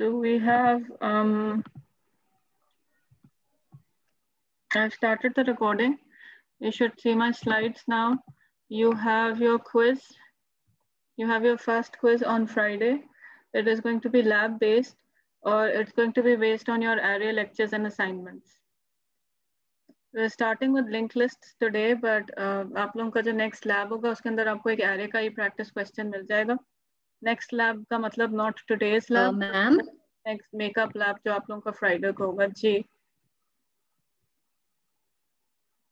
So we have, I've started the recording. You should see my slides now. You have your quiz. You have your first quiz on Friday. It is going to be lab based, or it's going to be based on your array lectures and assignments. We're starting with linked lists today, but आप लोगों का जो next lab होगा उसके अंदर आपको एक array का ही practice question मिल जाएगा. Next lab का मतलब not today's lab. Ma'am next makeup lab जो आप लोगों का फ्राइडे को होगा. जी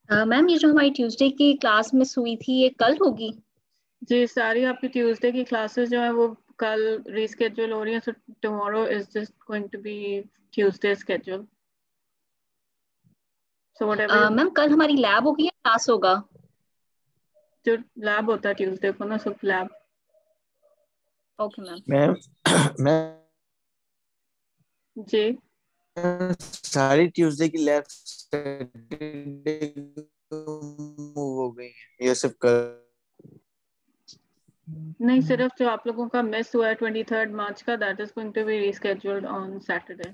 मैम ये जो हमारी ट्यूसडे की क्लास मिस हुई थी ये कल होगी? जी, सारी आपकी ट्यूसडे की क्लासेस जो है वो कल रीस्केड्यूल हो रही है. So tomorrow is just going to be Tuesday schedule. So whatever ma'am कल हमारी लैब होगी या क्लास होगा? जो लैब होता है ट्यूसडे को ना, सब लैब. Okay ma'am. मैम जी सारी ट्यूसडे की लैब मूव हो गई है, ये सब कर नहीं, सिर्फ जो आप लोगों का मिस हुआ है 23 मार्च का, that is going to be rescheduled on Saturday.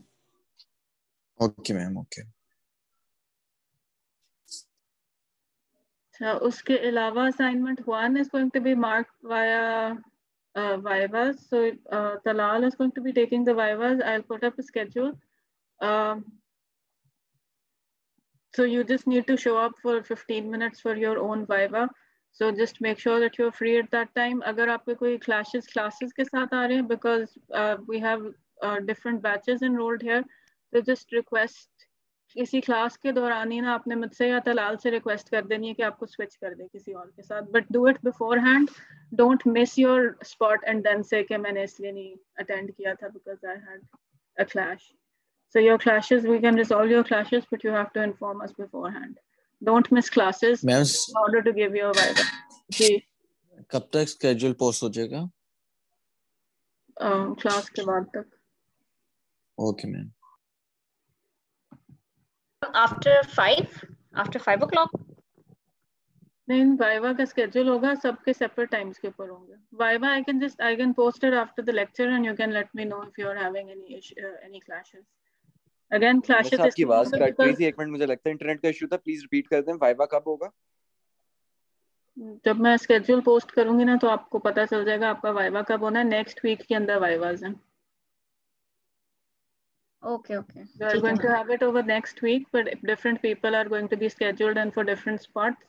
Okay ma'am. Okay. अच्छा, उसके अलावा assignment 1 is going to be marked via Vivas. So Talal is going to be taking the Vivas. I'll put up a schedule. So you just need to show up for 15 minutes for your own Viva. So just make sure that you're free at that time. अगर आपके कोई classes के साथ आ रहे हैं, because we have different batches enrolled here, so just request किसी class के दौरान ही ना आपने मुझसे या तलाल से रिक्वेस्ट कर देनी है कि आपको स्विच कर दे किसी और के साथ. But do it beforehand. Don't miss your spot and then say कि मैंने इसलिए नहीं अटेंड किया था because I had a clash. So your clashes, we can resolve your clashes, but you have to inform us beforehand. Don't miss classes in order to give you a viva. जी. कब तक schedule post हो जाएगा? Class के बाद तक. Okay ma'am. After 5 o'clock? नहीं, viva का schedule होगा, सबके सेपरेट टाइम्स के ऊपर होंगे. Viva I can post it after the lecture and you can let me know if you are having any clashes. Again clashes आपकी आवाज कट गई थी एक मिनट, मुझे लगता है इंटरनेट का इशू था. प्लीज रिपीट कर दें. वाइवा कब होगा? जब मैं स्केड्यूल पोस्ट करूंगी ना तो आपको पता चल जाएगा आपका वाइवा कब होना है. नेक्स्ट वीक के अंदर वाइवाज हैं. Okay. We are going to have it over next week, but different people are going to be scheduled and for different spots.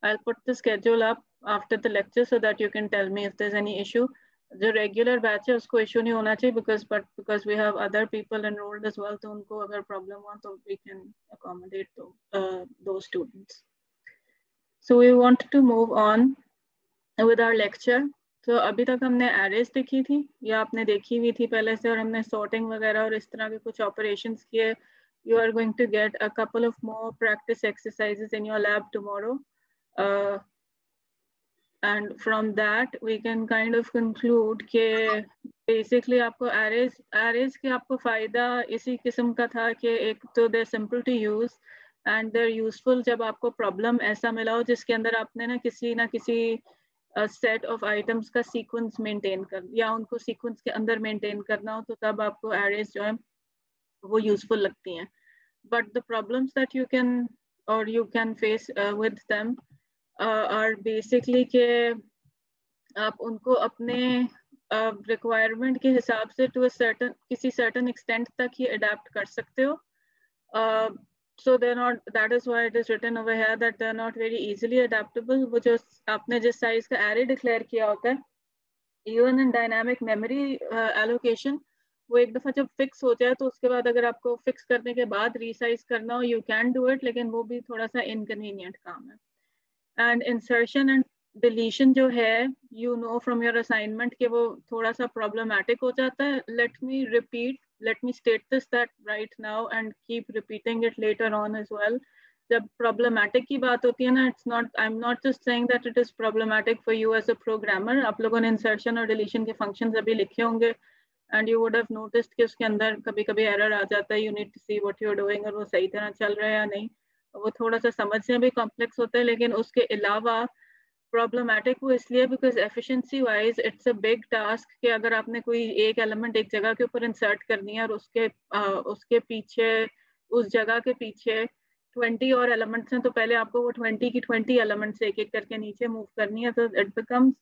I'll put the schedule up after the lecture so that you can tell me if there's any issue. The regular batch है उसको issue नहीं होना चाहिए because we have other people enrolled as well, तो उनको अगर problem हुआ तो we can accommodate those students. So we want to move on with our lecture. तो अभी तक हमने arrays देखी थी या आपने देखी हुई थी पहले से, और हमने sorting वगैरह और इस तरह के कुछ operations किए. You are going to get a couple of more practice exercises in your lab tomorrow. And from that we can kind of conclude कि basically आपको arrays के आपको फ़ायदा इसी किस्म का था कि एक तो they're simple to use and they're useful जब आपको problem ऐसा मिला हो जिसके अंदर आपने ना किसी set of items का sequence maintain कर या उनको sequence के अंदर maintain करना हो, तो तब आपको arrays जो है वो useful लगती हैं. But the problems that you can face with them are basically कि आप उनको अपने requirement के हिसाब से to a certain extent तक ही adapt कर सकते हो. So they're not, that is why it is written over here that they're not very easily adaptable. वो जो आपने जिस size का array declare किया होता है, even in dynamic memory allocation, वो एक दफ़ा जब fix हो जाए तो उसके बाद अगर आपको fix करने के बाद resize करना हो, you can do it, लेकिन वो भी थोड़ा सा inconvenient काम है. And insertion and deletion जो है, you know from your assignment कि वो थोड़ा सा problematic हो जाता है. Let me state this that right now and keep repeating it later on as well. जब problematic की बात होती है ना, I'm not just saying that it is problematic for you as a programmer. आप लोगों ने insertion और deletion के functions अभी लिखे होंगे and you would have noticed कि उसके अंदर कभी-कभी error आ जाता है. You need to see what you're doing और वो सही तरह चल रहा है या नहीं. वो थोड़ा सा समझ से भी कॉम्प्लेक्स होता है, लेकिन उसके अलावा प्रॉब्लमेटिक वो इसलिए because efficiency wise it's a big task कि अगर आपने कोई एक एलिमेंट एक जगह के ऊपर इंसर्ट करनी है और उसके पीछे उस जगह के पीछे 20 और एलिमेंट्स हैं, तो पहले आपको वो 20 की 20 एलिमेंट्स एक एक करके नीचे मूव करनी है, तो it becomes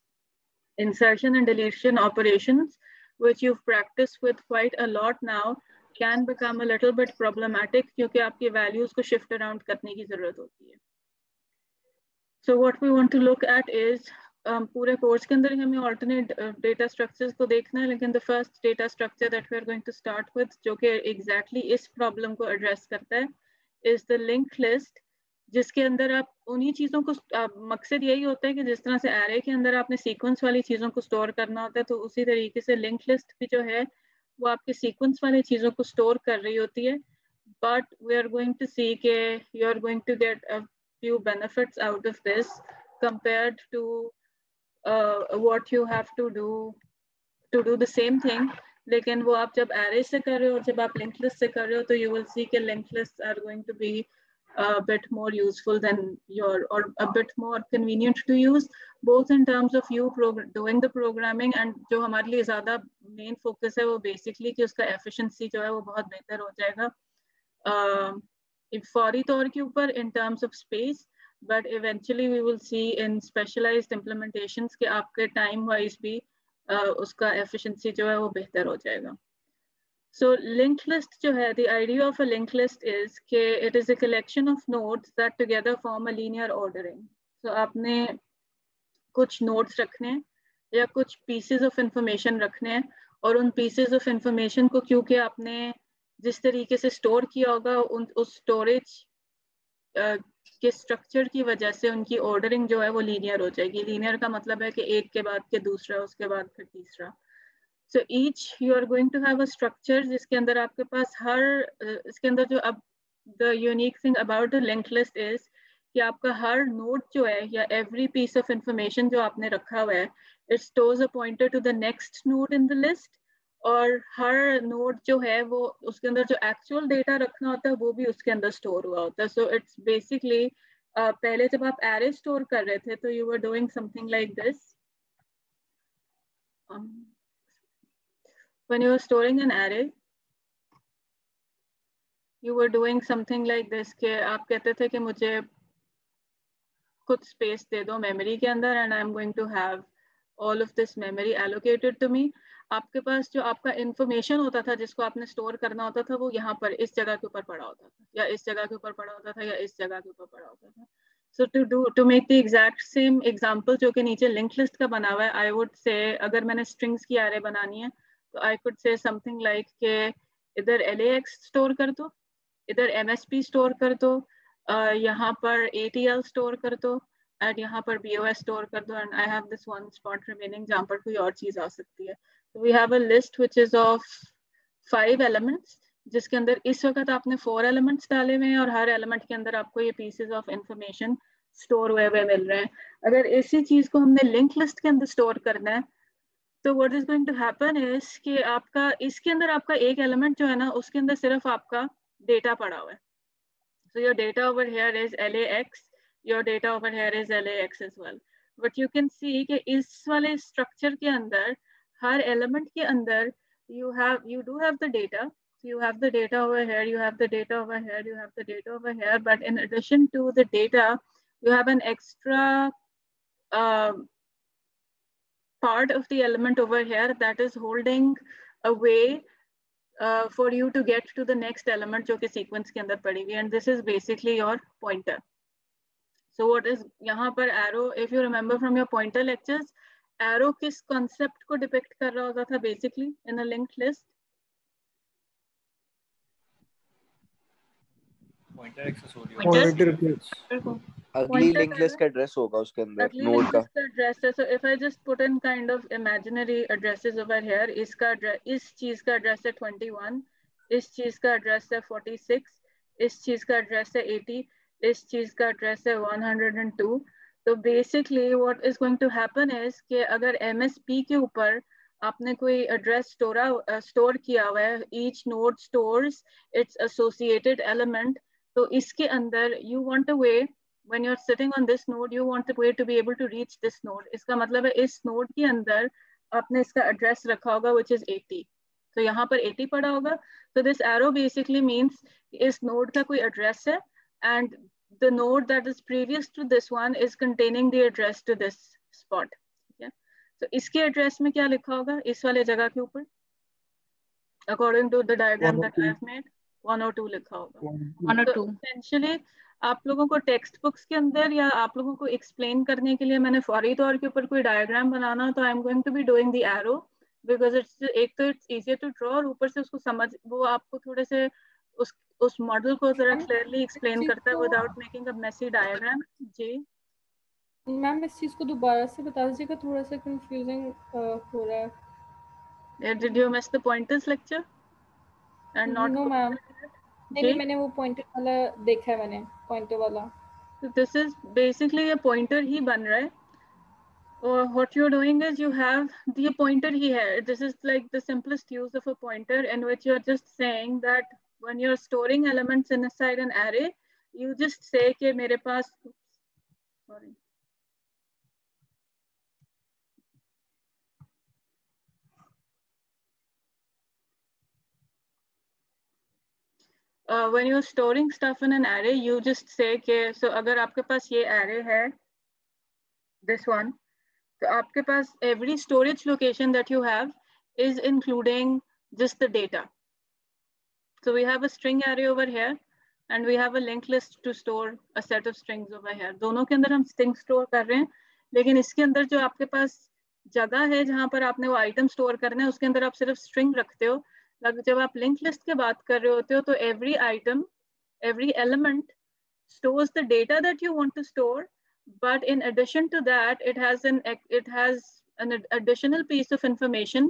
insertion and deletion operations, which you've practiced with quite a lot now, can become a little bit problematic क्योंकि आपकी values को shift around करने की जरूरत होती है. So what we want to look at is पूरे course के अंदर हमें alternate data structures को देखना है, लेकिन the first data structure that we are going to start with, जो कि exactly इस problem को address करता है, is the linked list, जिसके अंदर आप उन्हीं चीज़ों को मकसद यही होता है कि जिस तरह से एरे के अंदर आपने सीक्वेंस वाली चीज़ों को स्टोर करना होता है, तो उसी तरीके से लिंक लिस्ट भी जो है वो आपके सीक्वेंस वाली चीज़ों को स्टोर कर रही होती है. But we are going to see के you are going to get a few benefits out of this compared to what you have to do the same thing. लेकिन वो आप जब array से कर रहे हो और जब आप linked list से कर रहे हो, तो you will see कि linked lists are going to be a bit more useful than or a bit more convenient to use, both in terms of you doing the programming, and जो हमारे लिए ज़्यादा main focus है वो basically कि उसका efficiency जो है वो बहुत बेहतर हो जाएगा फौरी तौर के ऊपर in terms of space, but eventually we will see in specialized implementations कि आपके time wise भी उसका efficiency जो है वो बेहतर हो जाएगा. So linked list जो है, the idea of a linked list is कि it is a collection of nodes that together form a linear ordering. So आपने कुछ nodes रखने हैं या कुछ pieces of information रखने हैं, और उन pieces of information को क्योंकि आपने जिस तरीके से store किया होगा उस storage के structure की वजह से उनकी ordering जो है वो linear हो जाएगी. Linear का मतलब है कि एक के बाद के दूसरा, उसके बाद फिर तीसरा. So each you are going to have a structure जिसके अंदर आपके पास इसके अंदर जो अब the unique thing about the linked list is कि आपका हर node जो है या every piece of information जो आपने रखा हुआ है, it stores a pointer to the next node in the list, और हर node जो है वो उसके अंदर जो actual data रखना होता है वो भी उसके अंदर store हुआ होता है. So it's basically पहले जब आप array store कर रहे थे तो you were doing something like this. When you were storing an array, you were doing something like this कि आप कहते थे कि मुझे कुछ space दे दो memory के अंदर and I'm going to have all of this memory allocated to me. आपके पास जो आपका information होता था जिसको आपने store करना होता था वो यहाँ पर इस जगह के ऊपर पड़ा होता था, या इस जगह के ऊपर पड़ा होता था, या इस जगह के ऊपर पड़ा होता था. So to make the exact same example जो कि नीचे linked list का बना हुआ है, I would say अगर मैंने strings की array बनानी है तो I could say something like कि इधर LAX store कर दो, इधर MSP store कर दो, यहाँ पर ATL store कर दो, और यहाँ पर BOS store कर दो, and I have this one spot remaining जहाँ पर कोई और चीज आ सकती है. So we have a list which is of 5 elements, जिसके अंदर इस वक्त आपने 4 elements डाले हुए हैं और हर element के अंदर आपको ये pieces of information store हुए मिल रहे हैं. अगर इसी चीज को हमने linked list के अंदर store करना है, तो what is going to happen is कि आपका इसके अंदर आपका एक एलिमेंट जो है ना उसके अंदर सिर्फ आपका डेटा पड़ा हुआ है. So your data over here is LAX, your data over here is LAX as well. But you can see कि इस वाले structure के अंदर हर element के अंदर you do have the data. So you have the data over here, you have the data over here, you have the data over here. But in addition to the data, you have an extra part of the element over here that is holding a way for you to get to the next element जो कि sequence के अंदर पड़ी हुई है, and this is basically your pointer. So what is यहाँ पर arrow, if you remember from your pointer lectures, arrow किस concept को depict कर रहा होता था basically in a linked list? Pointer accessory को अगली लिंक लिस्ट का एड्रेस होगा उसके अंदर नोड का एड्रेस है. So if I just put in kind of imaginary addresses over here, इसका इस चीज का एड्रेस है 21, इस चीज का एड्रेस है 46, इस चीज का एड्रेस है 80, इस चीज का एड्रेस है 102. तो basically what is going to happen is कि अगर MSP के ऊपर आपने कोई एड्रेस स्टोर किया हुआ है, each node stores its associated element, तो इसके अंदर you want a way when you're sitting on this node, you want the way to be able to reach this node. इसका मतलब है इस node के अंदर आपने इसका address रखा होगा which is 80. तो यहाँ पर 80 पड़ा होगा. So this arrow basically means इस node का कोई address है and the node that is previous to this one is containing the address to this spot. Okay? So इसके address में क्या लिखा होगा इस वाले जगह के ऊपर? According to the diagram that I have made, 102 लिखा होगा. 102. So essentially आप लोगों को टेक्स्ट बुक्स के अंदर या आप लोगों को एक्सप्लेन करने के लिए मैंने फौरी तौर के ऊपर कोई डायग्राम बनाना, तो I am going to be doing the arrow because it's एक तो इट्स इजियर टू ड्रॉ और ऊपर से उसको समझ वो आपको थोड़े से उस मॉडल को जरा क्लियरली एक्सप्लेन करता है without making a messy diagram. जी मैम इस चीज को दोबारा से बता दीजिएगा, थोड़ा सा कंफ्यूजिंग हो रहा है. Did you miss the pointers lecture and not? No ma'am, नहीं मैंने वो पॉइंटर वाला देखा है, मैंने पॉइंटर वाला. दिस इज बेसिकली ये पॉइंटर ही बन रहा है. Or what you're doing is you have the pointer here. This is like the simplest use of a pointer in which you're just saying that when you're storing elements inside an array, you just say कि मेरे पास, sorry. When you're storing stuff in an array, you just say कि so अगर आपके पास ये array है, this one. So आपके पास every storage location that you have is including just the data. So we have a string array over here and we have a linked list to store a set of strings over here. दोनों के अंदर हम string store कर रहे हैं, लेकिन इसके अंदर जो आपके पास जगह है जहाँ पर आपने वो item store करना है उसके अंदर आप सिर्फ string रखते हो. जब आप linked list की बात कर रहे होते हो तो every item, every element stores the data that you want to store. But in addition to that, it has an additional piece of information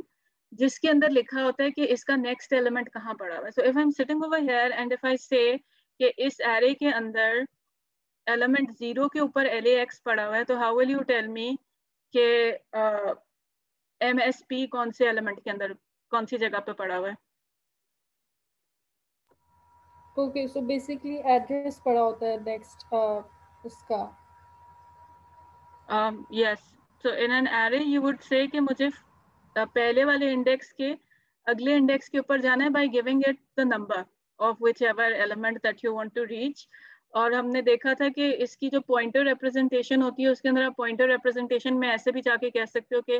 जिसके अंदर लिखा होता है कि इसका next element कहाँ पड़ा हुआ है. So if I'm sitting over here and if I say कि इस array के अंदर element 0 के ऊपर LAX पड़ा हुआ है, तो how will you tell me कि MSP कौन से element के अंदर कौन सी जगह पे पड़ा हुआ है? Okay, so basically address पड़ा होता है next उसका. Yes. So in an array you would say कि मुझे पहले वाले इंडेक्स के अगले इंडेक्स के ऊपर जाना है by giving it the number of whichever element that you want to reach. और हमने देखा था कि इसकी जो पॉइंटर रिप्रेजेंटेशन होती है उसके अंदर आप पॉइंटर रिप्रेजेंटेशन में ऐसे भी जाके कह सकते हो कि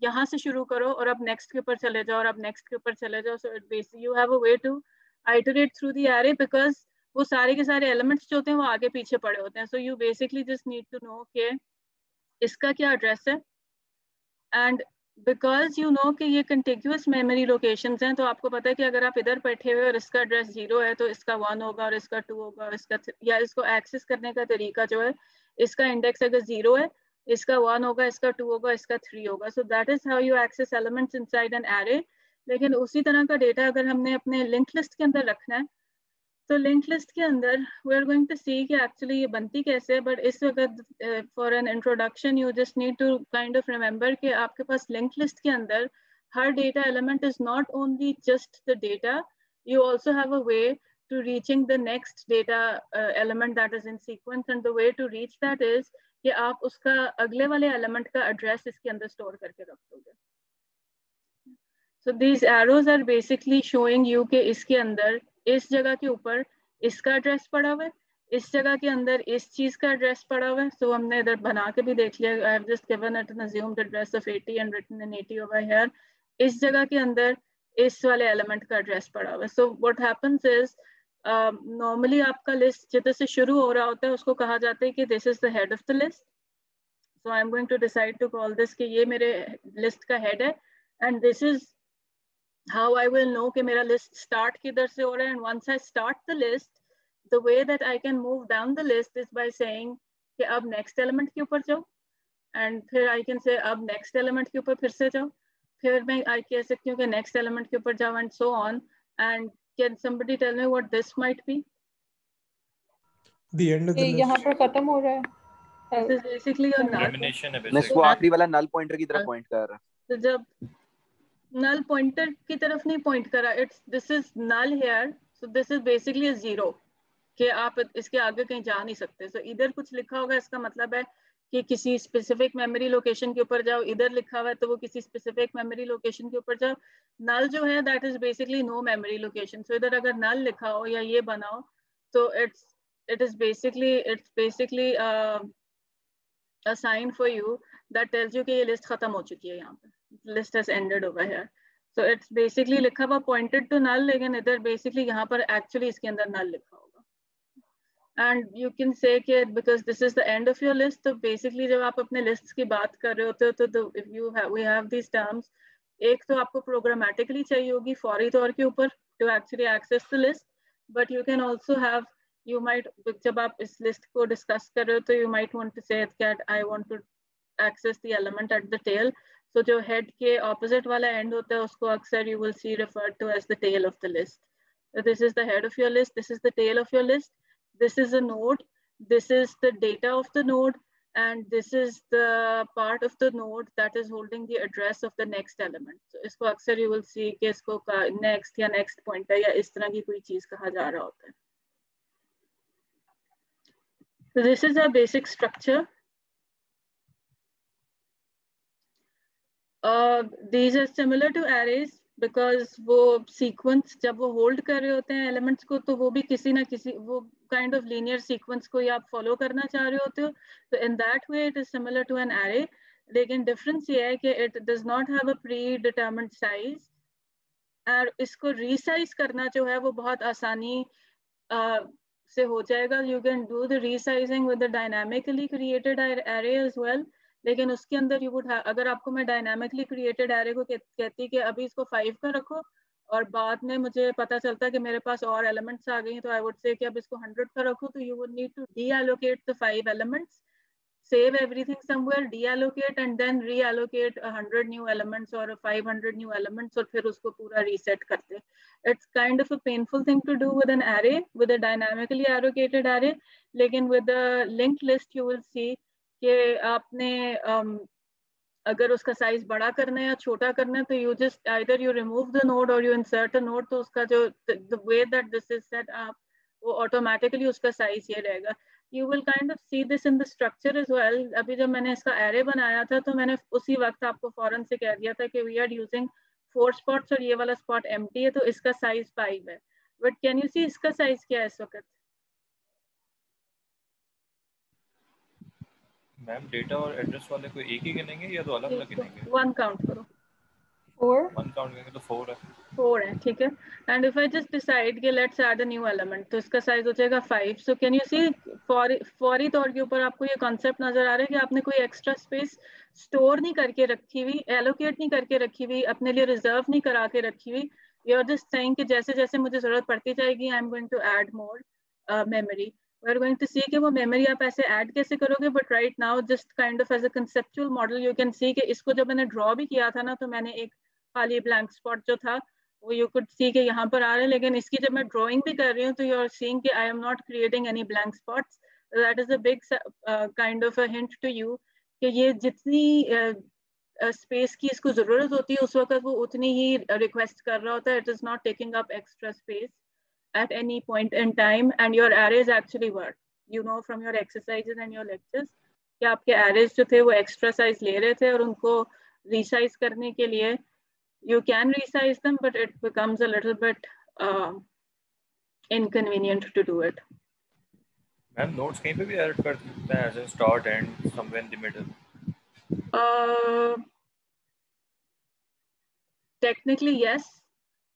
यहाँ से शुरू करो और अब नेक्स्ट के ऊपर चले जाओ और अब नेक्स्ट के ऊपर चले जाओ. So basically you have a way to iterate through the array because वो सारे के सारे elements जो होते हैं वो आगे पीछे पड़े होते हैं. So you basically just need to know कि इसका क्या एड्रेस है एंड बिकॉज यू नो कि ये कंटिग्यूअस मेमोरी लोकेशंस हैं, तो आपको पता है कि अगर आप इधर बैठे हुए और इसका एड्रेस 0 है तो इसका 1 होगा और इसका 2 होगा और इसका या इसको एक्सेस करने का तरीका जो है इसका इंडेक्स अगर 0 है इसका 1 होगा, इसका 2 होगा, इसका 3 होगा. So that is how you access elements inside an array. लेकिन उसी तरह का डेटा अगर हमने अपने लिंक लिस्ट के अंदर रखना है तो लिंक लिस्ट के अंदर we are going to see कि एक्चुअली ये बनती कैसे है. बट इस वक्त for an introduction you just need to kind of remember कि आपके पास लिंक लिस्ट के अंदर हर data element is not only just the data, you also have a way to reaching the next data element that is in sequence, and the way to reach that is कि आप उसका अगले वाले element का address इसके अंदर store करके रख दोगे. So these arrows are basically showing you कि इसके अंदर इस जगह के ऊपर इसका एड्रेस पड़ा हुआ है, इस जगह के अंदर इस चीज का एड्रेस पड़ा हुआ है. सो हमने इधर बना के भी देख लिया. I have just given it an assumed address of 80 and written in 80 over here. इस जगह के अंदर इस वाले एलिमेंट का एड्रेस पड़ा हुआ है. So what happens is normally आपका लिस्ट जितने से शुरू हो रहा होता है उसको कहा जाता है कि this is the head of the list. So I am going to decide to call this कि ये मेरे लिस्ट का हेड है and this is how I will know कि मेरा list start किधर से हो रहा है. And once I start the list, the way that I can move down the list is by saying कि अब next element के ऊपर जाओ, and फिर I can say अब next element के ऊपर फिर से जाओ, फिर मैं I कह सकती हूँ कि next element के ऊपर जाओ and so on. And can somebody tell me what this might be? The end of the list. यहाँ पर खत्म हो रहा है. This is basically a null. Elimination है मैं इसको आखिरी वाला null pointer की तरफ point कर रहा. तो जब null pointer की तरफ नहीं point करा, this is null here, so this is basically a 0. कि आप इसके आगे कहीं जा नहीं सकते. So इधर कुछ लिखा होगा, इसका मतलब है कि किसी स्पेसिफिक मेमोरी लोकेशन के ऊपर जाओ. इधर लिखा हुआ है तो वो किसी स्पेसिफिक मेमोरी लोकेशन के ऊपर जाओ. नल जो है that is basically no memory location. So इधर अगर नल लिखा हो या ये बनाओ तो it's basically a sign for you that tells you कि ये लिस्ट खत्म हो चुकी है. यहाँ पे list has ended over here. So it's basically लिखा हुआ pointed to null, लेकिन इधर basically यहाँ पर actually इसके अंदर null लिखा होगा. And you can say कि because this is the end of your list, तो basically जब आप अपने lists की बात कर रहे होते हो तो if we have these terms, एक तो आपको programmatically चाहिए होगी फौरी तौर के ऊपर to actually access the list, but you can also have, you might, जब आप इस list को discuss कर रहे हो तो you might want to say that I want to access the element at the tail. So जो head के opposite वाला end होता है उसको अक्सर you will see referred to as the tail of the list. So this is the head of your list, this is the tail of your list, this is a node, this is the data of the node, and this is the part of the node that is holding the address of the next element. So इसको अक्सर you will see कि इसको next या next pointer या इस तरह की कोई चीज कहा जा रहा होता है. So this is our basic structure. These are similar to arrays because वो sequence जब वो hold कर रहे होते हैं elements को तो वो भी किसी ना किसी वो kind of linear sequence को ही आप follow करना चाह रहे होते हो. So in that way it is similar to an array. लेकिन difference ये है कि it does not have a predetermined size. और इसको resize करना जो है वो बहुत आसानी से हो जाएगा. You can do the resizing with the dynamically created array as well. लेकिन उसके अंदर you would have, अगर आपको मैं dynamically created array को कहती कि अभी इसको 5 का रखो और बाद में मुझे पता चलता कि मेरे पास और elements आ गई तो I would say कि अब इसको 100 का रखो, तो you would need to deallocate the 5 elements, save everything somewhere, deallocate and then reallocate 100 new elements or 500 new elements और फिर उसको पूरा reset करते. It's kind of a painful thing to do with an array, with a dynamically allocated array. लेकिन with the linked list you will see कि आपने अगर उसका size बड़ा करना है या छोटा करना है तो you just either you remove the node or you insert a node. तो उसका जो the way that this is set up वो automatically उसका size ये रहेगा. You will kind of see this in the structure as well. अभी जब मैंने इसका array बनाया था तो मैंने उसी वक्त आपको फौरन से कह दिया था कि we are using 4 spots और ये वाला spot empty है तो इसका size 5 है. But can you see इसका size क्या है इस वक्त? मैम डेटा और एड्रेस वाले को एक ही गिनेंगे या तो अलग अलग गिनेंगे? 1 काउंट करो. 4 1 काउंट करेंगे तो 4 है. 4 है, ठीक है. And if I just decide कि let's add a new element तो इसका साइज हो जाएगा 5. सो कैन यू सी फौरी तौर के ऊपर आपको ये कॉन्सेप्ट नजर आ रहा है कि आपने कोई एक्स्ट्रा स्पेस स्टोर नहीं करके रखी हुई, एलोकेट नहीं करके रखी हुई, अपने लिए रिजर्व नहीं करा के रखी हुई. यू आर जस्ट सेइंग कि जैसे जैसे मुझे जरूरत पड़ती जाएगी I am going to add more memory. We are going to see कि वो मेमोरी आप ऐसे ऐड कैसे करोगे. But right now just kind of as a conceptual model you can see कि इसको जब मैंने ड्रॉ भी किया था ना तो मैंने एक खाली ब्लैंक स्पॉट जो था वो यू कुड सी कि यहाँ पर आ रहा है. लेकिन इसकी जब मैं ड्राइंग भी कर रही हूँ तो यू आर सीइंग कि I am not creating any blank spots. That is a big kind of a hint to you कि ये जितनी स्पेस की इसको जरूरत होती है उस वक्त वो उतनी ही रिक्वेस्ट कर रहा होता है. It is not taking up extra space at any point in time, and your arrays actually work. You know from your exercises and your lectures कि आपके arrays जो थे वो extra size ले रहे थे और उनको resize करने के लिए you can resize them, but it becomes a little bit inconvenient to do it. Ma'am notes कहीं पे भी ऐड कर सकते हैं, जैसे start and somewhere in the middle. Technically yes,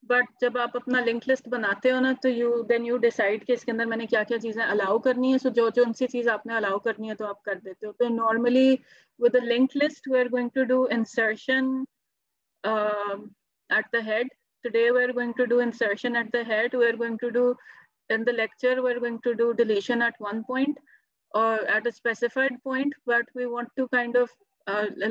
but जब आप अपना लिंक लिस्ट बनाते हो ना तो यू डिसाइड कि इसके अंदर मैंने क्या क्या चीजें अलाउ करनी है. सो जो जो उनसी चीज आपने अलाउ करनी है तो आप कर देते हो. तो normally with the link list we are going to do insertion at the head. Today we are going to do insertion at the head. We are going to do in the lecture we are going to do deletion at one point or at a specified point, but we want to kind of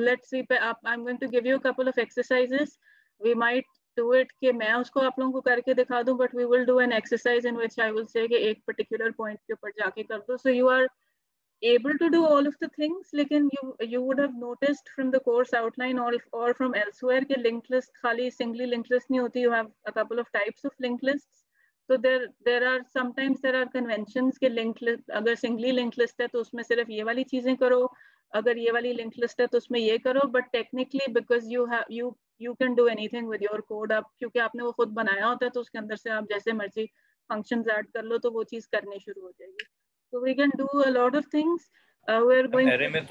let's see, I'm going to give you a couple of exercises. We might do it कि मैं उसको आप लोगों को करके दिखा दूं, but we will do an exercise in which I will say कि एक particular point के ऊपर जाके कर दो. So you are able to do all of the things, लेकिन you would have noticed from the course outline or from elsewhere कि linked list खाली singly linked list नहीं होती. You have a couple of types of linked lists. So there are sometimes there are conventions के linked list, अगर singly linked list है तो उसमें सिर्फ ये वाली चीजें करो, अगर ये वाली linked list है तो उसमें ये करो, but technically because you can do anything with your code, आप क्योंकि आपने वो खुद बनाया होता है तो उसके अंदर से आप जैसे मर्जी functions add कर लो तो वो चीज करनी शुरू हो जाएगी. So we can do a lot of things. We're going array में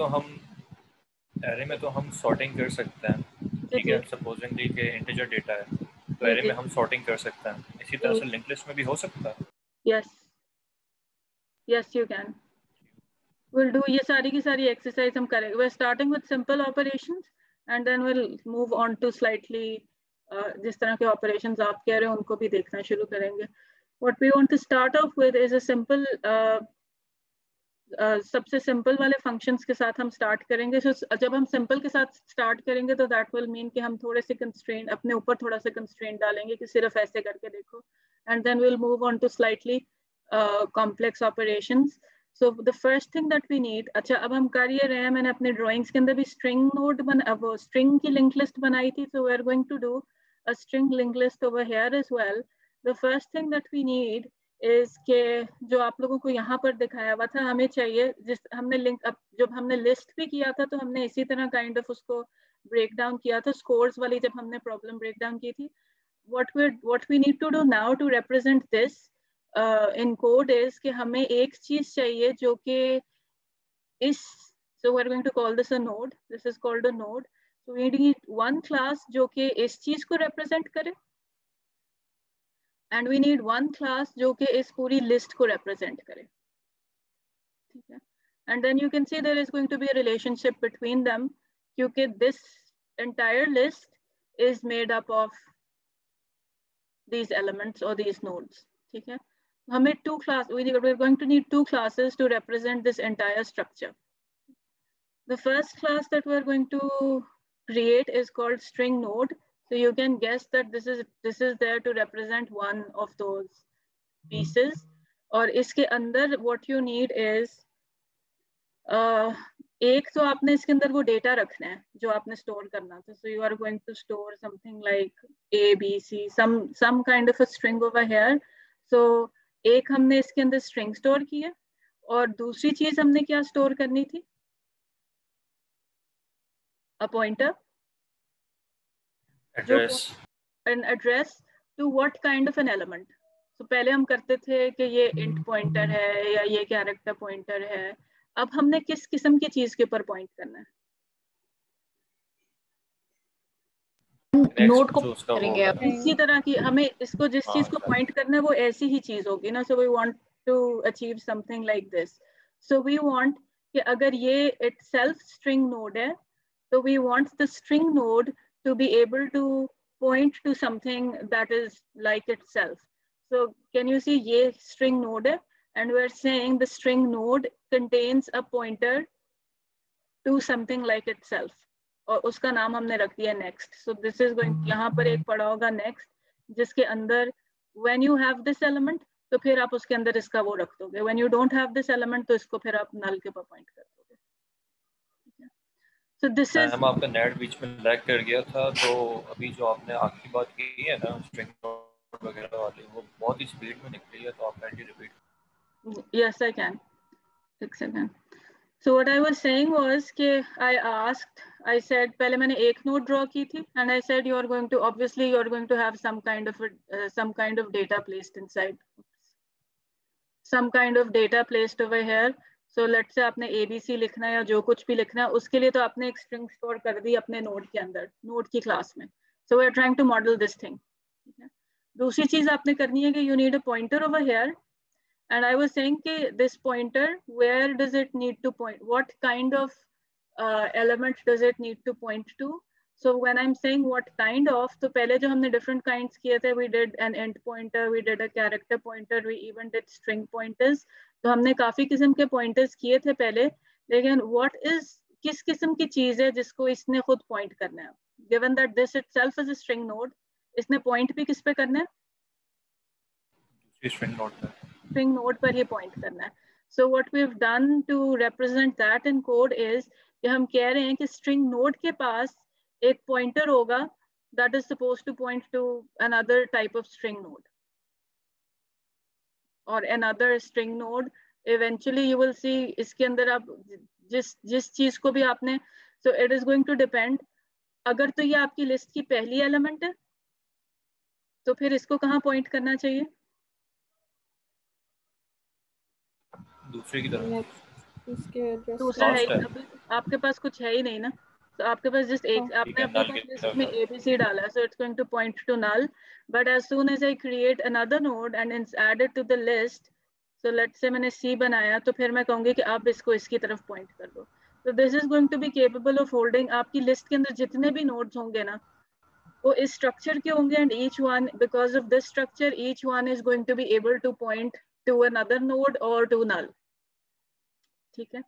तो हम sorting कर सकते हैं, ठीक है, supposingly कि integer data है तो array में हम sorting कर सकते हैं, इसी तरह से linked list में भी हो सकता है. Yes you can. We'll do ये सारी की सारी exercise हम करेंगे. We're starting with simple operations and then we'll move on to slightly जिस तरह के operations आप कह रहे हो उनको भी देखना शुरू करेंगे. What we want to start off with is a simple सबसे सिंपल वाले फंक्शंस के साथ हम स्टार्ट करेंगे. So, जब हम सिंपल के साथ स्टार्ट करेंगे तो दैट विल मीन कि हम थोड़े से कंस्ट्रेंट अपने ऊपर थोड़ा सा कंस्ट्रेंट डालेंगे कि सिर्फ ऐसे करके देखो, and then will move on to slightly complex operations. So the first thing that we need, अच्छा अब हम कर ये रहे हैं, मैंने अपने ड्राइंग्स के अंदर भी स्ट्रिंग नोड वो स्ट्रिंग की लिंक लिस्ट बनाई थी. So we are going to do a string link list over here as well. The first thing that we need इस के जो आप लोगों को यहाँ पर दिखाया हुआ था, हमें चाहिए जिस हमने लिंक अब जब हमने लिस्ट भी किया था तो हमने इसी तरह काइंड ऑफ उसको ब्रेक डाउन किया था स्कोर्स वाली जब हमने प्रॉब्लम ब्रेक डाउन की थी. what we need to do now to represent this in code is कि हमें एक चीज चाहिए जो कि इस so we're going to call this a node. This is called a node. So we need one class जो कि इस चीज को represent करे, and we need one class जो कि इस पूरी list को represent करे. ठीक है? And then you can see there is going to be a relationship between them क्योंकि this entire list is made up of these elements or these nodes. ठीक है? हमें we're going to need two classes to represent this entire structure. The first class that we're going to create is called string node. So you can guess that this is there to represent one of those pieces. और इसके अंदर what you need is एक तो आपने इसके अंदर वो data रखना है जो आपने स्टोर करना था. So you are going to store something like A, B, C, some kind of a string over here. So एक हमने इसके अंदर string स्टोर की है और दूसरी चीज हमने क्या स्टोर करनी थी? A pointer. Address. An address to what kind of an element? So पहले हम करते थे कि ये int pointer है या ये character pointer है. अब हमने किस किस्म की चीज के ऊपर पॉइंट करना है? नोड को करेंगे आप. इसी तरह की हमें इसको जिस चीज को पॉइंट करना है वो ऐसी ही चीज होगी ना. So we want to achieve something like this. So we want कि अगर ये itself string node है so we want the string node to be able to point to something that is like itself. So can you see ये string node है and we're saying the string node contains a pointer to something like itself और उसका नाम हमने रख दिया next. So this is going यहाँ पर एक पड़ा होगा next जिसके अंदर when you have this element तो फिर आप उसके अंदर इसका वो रख दोगे. When you don't have this element तो इसको फिर आप null के ऊपर point कर दोगे. So this is हम आपका नेट बीच में लैग कर गया था तो अभी जो आपने आखिरी बात की है ना स्ट्रिंग नोड वगैरह वाली वो बहुत ही स्पीड में निकली है तो आप kindly repeat. Yes, I can. Excellent. So what I was saying was कि I said पहले मैंने एक node draw की थी and I said you are going to have some kind of data placed inside. Some kind of data placed over here. So let's say आपने ABC लिखना है या जो कुछ भी लिखना है उसके लिए तो आपने एक string store कर दी अपने node के अंदर, node की class में. So we're trying to model this thing. दूसरी चीज आपने करनी है कि you need a pointer over here. And I was saying कि this pointer, where does it need to point? What kind of element does it need to point to? So when I'm saying what kind of, तो पहले जो हमने different kinds किए थे, we did an int pointer, we did a character pointer, we even did string pointers. तो हमने काफी किस्म के pointers किए थे पहले, लेकिन what is किस किस्म की चीज है जिसको इसने खुद point करना है? Given that this itself is a string node, इसने point भी किस पे करना है? string node पे. String node पर ही point करना है. So what we've done to represent that in code is कि हम कह रहे हैं कि string node के पास एक pointer होगा that is supposed to point to another type of string node. or another string node, eventually you will see इसके अंदर आप जिस चीज को भी आपने, so it is going to depend. अगर तो ये आपकी लिस्ट की पहली एलिमेंट है तो फिर इसको कहाँ पॉइंट करना चाहिए? दूसरे की तरफ, इसके एड्रेस दूसरा है Last है। अभी आपके पास कुछ है ही नहीं ना, तो आपके पास जस्ट एक, हाँ। आपने ठीक है, अपने null पास की लिस्ट तरफ में है। ABC डाला, so it's going to point to null. But as soon as I create another node and it's added to the list, so let's say मैंने C बनाया, तो फिर मैं कहूँगी कि आप इसको इसकी तरफ पॉइंट कर दो. So this is going to be capable of holding, आपकी लिस्ट के अंदर जितने भी नोड्स होंगे ना वो इस स्ट्रक्चर के होंगे, and each one, because of this structure, each one is going to be able to point to another node or to null. ठीक है,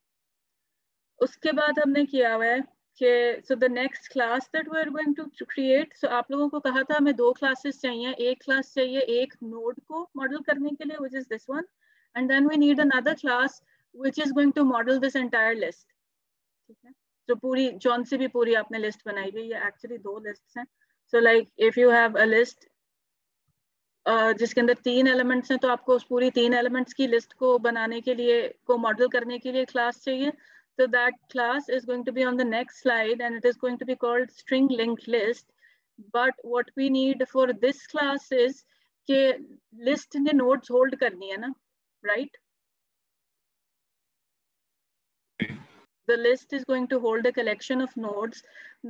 उसके बाद हमने किया हुआ है कि so the next class that we are going to create, so आप लोगों को कहा था हमें 2 classes चाहिए, एक class चाहिए एक node को model करने के लिए, which is this one, and then we need another class which is going to model this entire list. ठीक है, तो पूरी जॉन से भी पूरी आपने लिस्ट बनाई हुई है, एक्चुअली 2 लिस्ट्स हैं. So like if you have a list जिसके अंदर 3 एलिमेंट्स हैं, तो आपको उस पूरी 3 एलिमेंट्स की लिस्ट को बनाने के लिए, को मॉडल करने के लिए क्लास चाहिए. So that class is going to be on the next slide and it is going to be called string linked list. But what we need for this class is कि list ने nodes hold करनी है ना, right? The list is going to hold a collection of nodes.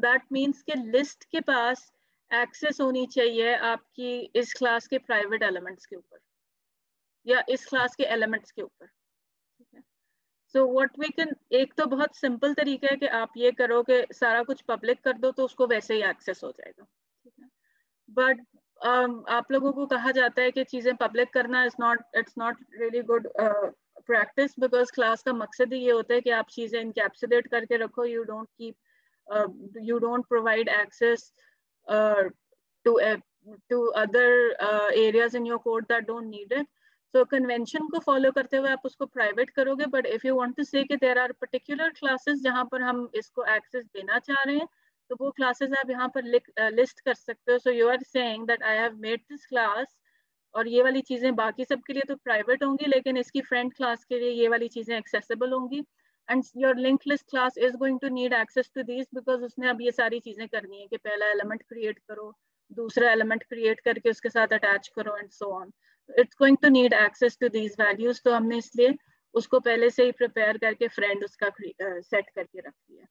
That means कि list के पास access होनी चाहिए आपकी इस क्लास के प्राइवेट एलिमेंट्स के ऊपर या इस क्लास के एलिमेंट्स के ऊपर. ठीक है, सो व्हाट वी कैन, एक तो बहुत सिंपल तरीका है कि आप ये करो कि सारा कुछ पब्लिक कर दो तो उसको वैसे ही एक्सेस हो जाएगा. ठीक है, बट आप लोगों को कहा जाता है कि चीजें पब्लिक करना it's not really good practice, because class का मकसद ही ये होता है कि आप चीजें इनकैप्सुलेट करके रखो. You don't provide access to other areas in your code that don't need it. So convention को follow करते हुए आप उसको private करोगे, but if you want to say कि there are particular classes जहाँ पर हम इसको access देना चाह रहे हैं, तो वो classes आप यहाँ पर list कर सकते हो. So you are saying that I have made this class और ये वाली चीजें बाकी सब के लिए तो private होंगी, लेकिन इसकी friend class के लिए ये वाली चीजें accessible होंगी. And your linked list class is going to need access to these because उसने अब ये सारी चीजें करनी है कि पहला एलिमेंट क्रिएट करो, दूसरा एलिमेंट क्रिएट करके उसके साथ अटैच करो and so on. It's going to need access to these values, तो हमने इसलिए उसको पहले से ही प्रिपेयर करके फ्रेंड उसका सेट करके रख दिया.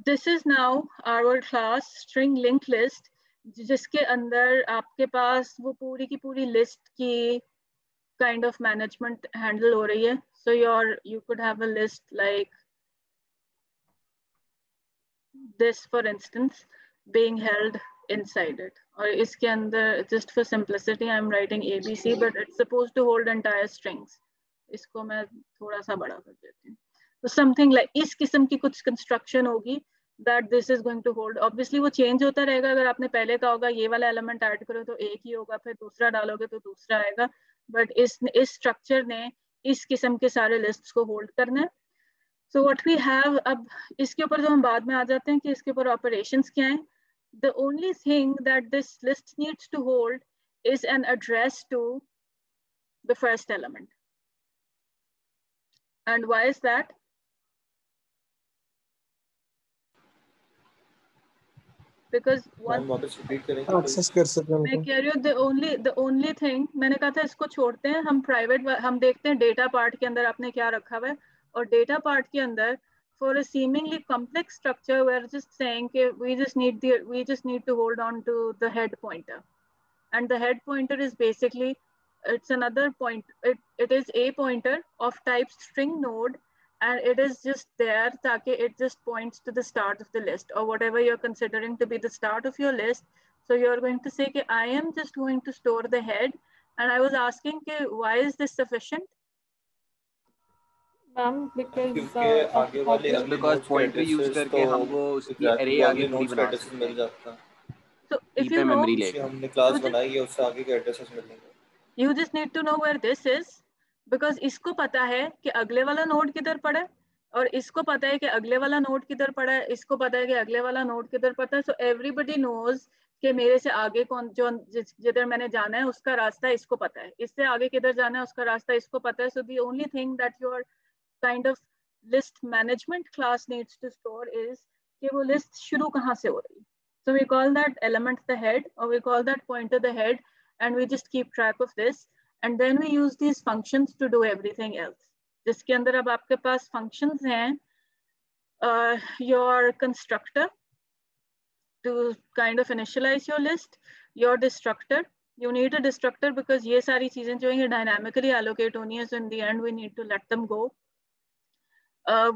This is now our class string link list, जिसके अंदर आपके पास वो पूरी की पूरी लिस्ट की kind of management handle हो रही है. So you could have a list like this, for instance, being held inside it. और इसके अंदर, just for simplicity, I'm writing ABC, but it's supposed to hold entire strings. इसको मैं थोड़ा सा बड़ा कर देती हूँ. So something like इस किस्म की कुछ construction होगी that this is going to hold. Obviously वो change होता रहेगा. अगर आपने पहले कहा होगा ये वाला element add करो तो एक ही होगा, फिर दूसरा डालोगे तो दूसरा आएगा. बट इस स्ट्रक्चर ने इस किस्म के सारे लिस्ट्स को होल्ड करना है. सो व्हाट वी हैव, अब इसके ऊपर तो हम बाद में आ जाते हैं कि इसके ऊपर ऑपरेशंस क्या हैं. The only thing that this list needs to hold is an address to the first element. And why is that? Because one access कर सकते हैं. मैं कह रही हूँ the only thing, मैंने कहा था इसको छोड़ते हैं, हम प्राइवेट हम देखते हैं डेटा पार्ट के अंदर आपने क्या रखा हुआ है. और डेटा पार्ट के अंदर for a seemingly complex structure we are just saying कि we just need to hold on to the head pointer, and the head pointer is basically, it's another point, it is a pointer of type string node, and it is just there ताकि it just points to the start of the list or whatever you're considering to be the start of your list. So you're going to say कि I am just going to store the head, and I was asking कि why is this sufficient? because pointer use करके हम वो उसकी array आगे पूरी बना सकते हैं. So if you know, memory लेके हमने क्लास बनाई है उससे आगे के एड्रेसेस मिलेंगे. You just need to know where this is, because इसको पता है कि अगले वाला नोड किधर पड़ा है, और इसको पता है कि अगले वाला नोड किधर पड़ा है, इसको पता है कि अगले वाला नोड किधर पड़ा है. So everybody knows कि मेरे से आगे कौन जो जिधर मैंने जाना है उसका रास्ता इसको पता है, इससे आगे किधर जाना है उसका रास्ता इसको पता है. So the only thing that your kind of list management class needs to store is कि वो लिस्ट शुरू कहाँ से हो रही है. So we call that element the head, or we call that pointer the head, and we just keep track of this, and then we use these functions to do everything else. जिसके अंदर अब आपके पास functions हैं, your constructor to kind of initialize your list, your destructor. You need a destructor because ये सारी चीजें जो हैं dynamically allocate होनी है, so in the end we need to let them go.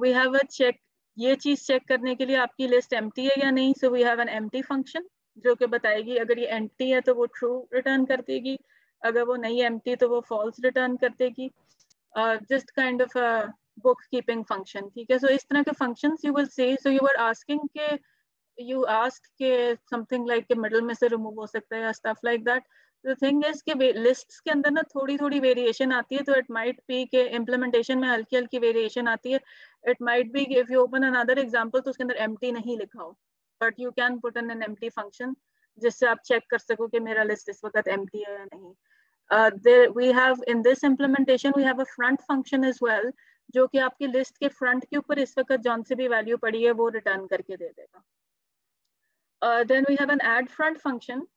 We have a check. ये चीज check करने के लिए आपकी लिस्ट एम्प्टी है या नहीं. So we have an empty function जो कि बताएगी अगर ये एम्प्टी है तो वो ट्रू रिटर्न कर देगी, अगर वो नहीं एम्प्टी तो वो फॉल्स रिटर्न कर देगी. Just kind of book keeping function. ठीक है. सो इस तरह के functions you will see. So you were asking के यू आस्क्ड के समथिंग लाइक के मिडल में से रिमूव हो सकता है या stuff like that. The thing is कि लिस्ट्स के अंदर ना थोड़ी थोड़ी वेरिएशन आती है. तो इट माइट बी के इम्प्लीमेंटेशन में हल्की हल्की वेरिएशन आती है. It might be if you open another example तो उसके अंदर एम्प्टी नहीं लिखा हो, but you can put in an empty function जिससे आप चेक कर सको कि मेरा लिस्ट इस वक्त एम्प्टी है या नहीं. We have in this implementation we have a front function as well जो कि आपकी लिस्ट के फ्रंट के ऊपर इस वक्त जौन से भी वैल्यू पड़ी है वो रिटर्न करके दे देगा. Then we have an add front function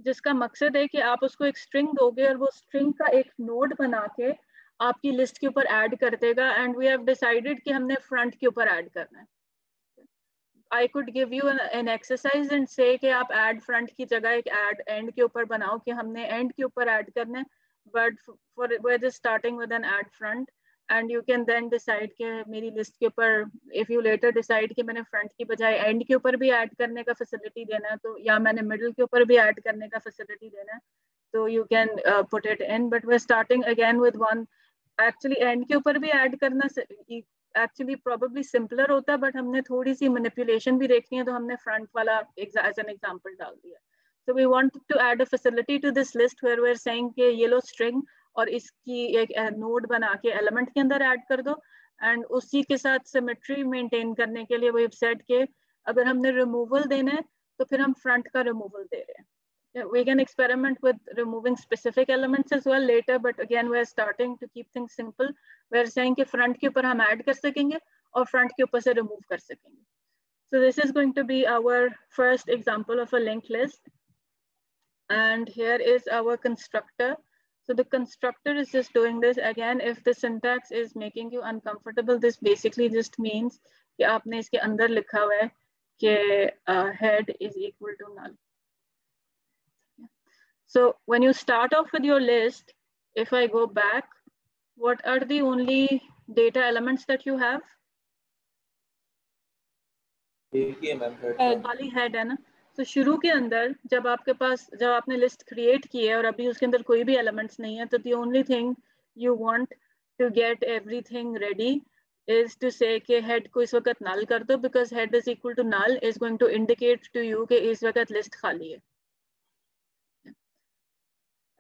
जिसका मकसद है कि आप उसको एक स्ट्रिंग दोगे और वो स्ट्रिंग का एक नोड बना के आपकी लिस्ट के ऊपर ऐड कर देगा. एंड वी हैव डिसाइडेड कि हमने फ्रंट के ऊपर ऐड करना है. I could give you an exercise and say कि आप ऐड फ्रंट की जगह एक ऐड एंड के ऊपर बनाओ कि हमने एंड के ऊपर ऐड करना है. But for we are just starting with an add front and you can then decide कि मेरी लिस्ट के ऊपर इफ यू लेटर डिसाइड कि मैंने फ्रंट की बजाय एंड के ऊपर भी ऐड करने का फैसिलिटी देना है तो, या मैंने मिडिल के ऊपर भी ऐड करने का फैसिलिटी देना है तो you can put it in. But we are starting again with one. Actually end के ऊपर भी ऐड करना एक्चुअली प्रोबेबली सिंपलर होता है, बट हमने थोड़ी सी मैनिपुलेशन भी देखनी है तो हमने फ्रंट वाला एज एन एग्जांपल डाल दिया. So we want to add a facility to this list where we are saying कि ये लो स्ट्रिंग और इसकी एक नोड बना के एलिमेंट के अंदर ऐड कर दो. एंड उसी के साथ सिमेट्री मेंटेन करने के लिए वी सेट के अगर हमने रिमूवल देना है तो फिर हम फ्रंट का रिमूवल दे रहे हैं. We can experiment with removing specific elements as well later, but again we are starting to keep things simple. We are saying कि front के ऊपर हम ऐड कर सकेंगे और front के ऊपर से remove कर सकेंगे. So this is going to be our first example of a linked list. And here is our constructor. So the constructor is just doing this. Again, if the syntax is making you uncomfortable, this basically just means कि आपने इसके अंदर लिखा हुआ है कि head is equal to null. So when you start off with your list, if I go back, what are the only data elements that you have? खाली head है ना. तो शुरू के अंदर जब आपके पास जब आपने लिस्ट क्रिएट की है और अभी उसके अंदर कोई भी एलिमेंट्स नहीं है तो the only thing you want to get everything ready is to say कि head को इस वक्त null कर दो because head is equal to null is going to indicate to you कि इस वक्त लिस्ट खाली है.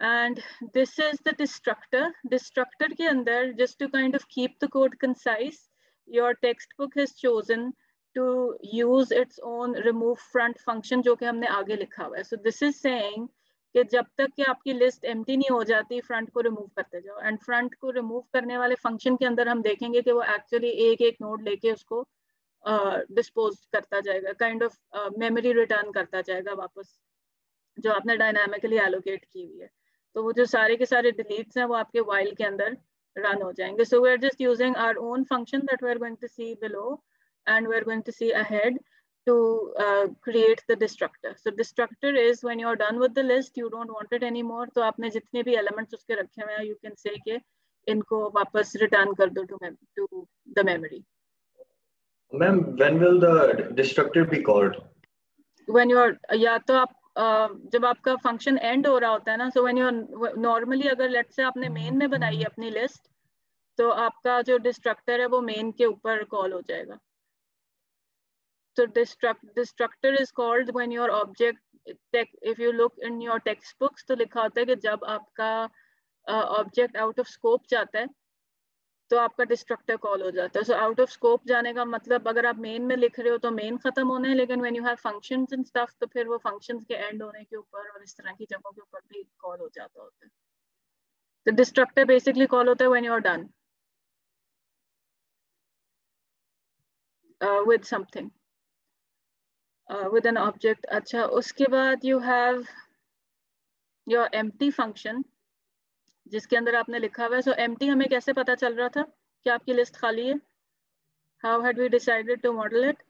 And this is the destructor. Destructor के अंदर just to kind of keep the code concise, your textbook has chosen to use its own remove front function जो कि हमने आगे लिखा हुआ है. So this is saying कि जब तक कि आपकी लिस्ट empty नहीं हो जाती फ्रंट को रिमूव करते जाओ. एंड फ्रंट को रिमूव करने वाले फंक्शन के अंदर हम देखेंगे कि वो एक्चुअली एक एक नोड लेके उसको डिस्पोज करता जाएगा, काइंड ऑफ मेमोरी रिटर्न करता जाएगा वापस जो आपने डायनामिकली एलोकेट की हुई है. तो वो जो सारे के सारे डिलीट्स हैं वो आपके while के अंदर रन हो जाएंगे. So we are just using our own function that we are going to see below, and we are going to see ahead to create the destructor. So destructor is when you are done with the list, you don't want it anymore. तो आपने जितने भी elements उसके रखे हुए हैं, you can say कि इनको वापस return कर दो to the memory. Ma'am, when will the destructor be called? When you are या तो आप जब आपका फंक्शन एंड हो रहा होता है ना. सो व्हेन यू नॉर्मली अगर लेट से आपने मेन में बनाई है अपनी लिस्ट तो आपका जो डिस्ट्रक्टर है वो मेन के ऊपर कॉल हो जाएगा. So destructor is called when your object, if you look in your textbooks तो लिखा होता है कि जब आपका ऑब्जेक्ट आउट ऑफ स्कोप जाता है तो आपका डिस्ट्रक्टर कॉल हो जाता है। सो आउट ऑफ स्कोप जाने का मतलब, अगर आप मेन में लिख रहे हो तो मेन खत्म होना है, लेकिन when you have functions and stuff तो फिर वो फंक्शंस के एंड होने के ऊपर और इस तरह की जगहों के ऊपर भी कॉल हो जाता होता है। तो डिस्ट्रक्टर बेसिकली कॉल होता है when you are done with something, with an object. अच्छा, उसके बाद you have your empty function जिसके अंदर आपने लिखा हुआ है। सो एम्प्टी हमें कैसे पता चल रहा था कि आपकी लिस्ट खाली है? How had we decided to model it?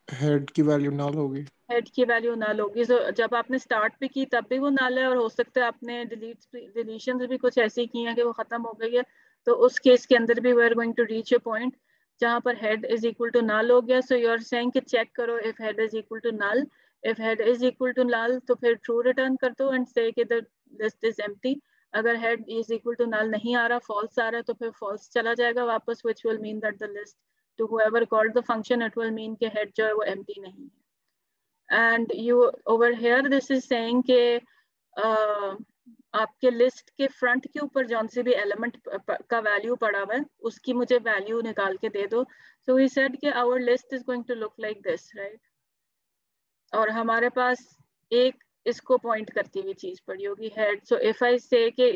Head की वैल्यू नल होगी। हेड की वैल्यू नल होगी। सो जब आपने स्टार्ट भी की तब भी वो नल है, और हो सकता है आपने डिलीशंस भी कुछ ऐसी की हैं कि वो खत्म हो गई है। तो उस केस के अंदर भी we are going to reach a point जहां पर head is equal to null हो गया। सो यू आर सेइंग कि चेक करो if head is equal to null. If head is equal to null तो फिर ट्रू रिटर्न कर दो एंड से कि द लिस्ट इज एम्प्टी। अगर head is equal to null नहीं आ रहा, फॉल्स आ रहा है, तो फिर फॉल्स चला जाएगा वापस, which will mean that the list to whoever called the function it will mean कि head जो है वो empty नहीं है। And you over here this is saying कि आपके लिस्ट के फ्रंट के ऊपर जौन से भी एलिमेंट का वैल्यू पड़ा हुआ है उसकी मुझे वैल्यू निकाल के दे दो। So we said कि our list is going to look like this, right? और हमारे पास एक इसको पॉइंट करती हुई चीज पड़ी होगी head। So if I say कि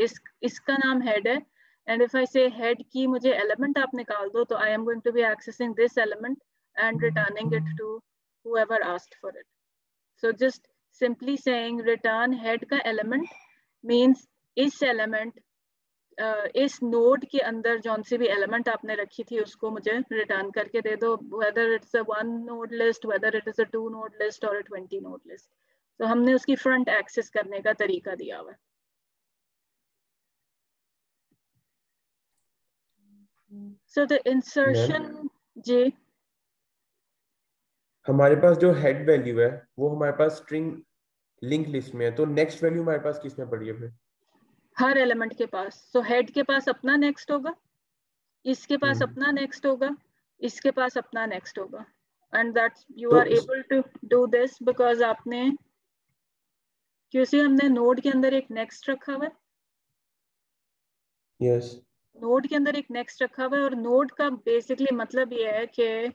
इसका नाम head है, and if I say head की मुझे element आप निकाल दो, तो I am going to be accessing this element and returning it to whoever asked for it. So just simply saying return head का element means इस element इस node के अंदर जौन सी भी element आपने रखी थी उसको मुझे return करके दे दो, whether it's a 1 node list, whether it is a 2 node list or a 20 node list. So हमने उसकी front access करने का तरीका दिया हुआ है। So the insertion जी, हमारे पास जो हेड वैल्यू है वो हमारे पास स्ट्रिंग लिंक लिस्ट में है, तो नेक्स्ट वैल्यू हमारे पास किस में पड़ी है फिर? हर एलिमेंट के पास। So हेड के पास अपना नेक्स्ट होगा, इसके पास अपना नेक्स्ट होगा, इसके पास अपना नेक्स्ट होगा, and that you तो are able to do this because आपने क्योंकि हमने नोड के अंदर एक नेक्स्ट रखा हुआ है। यस, नोड के अंदर एक नेक्स्ट रखा हुआ है, और नोड का बेसिकली मतलब ये है कि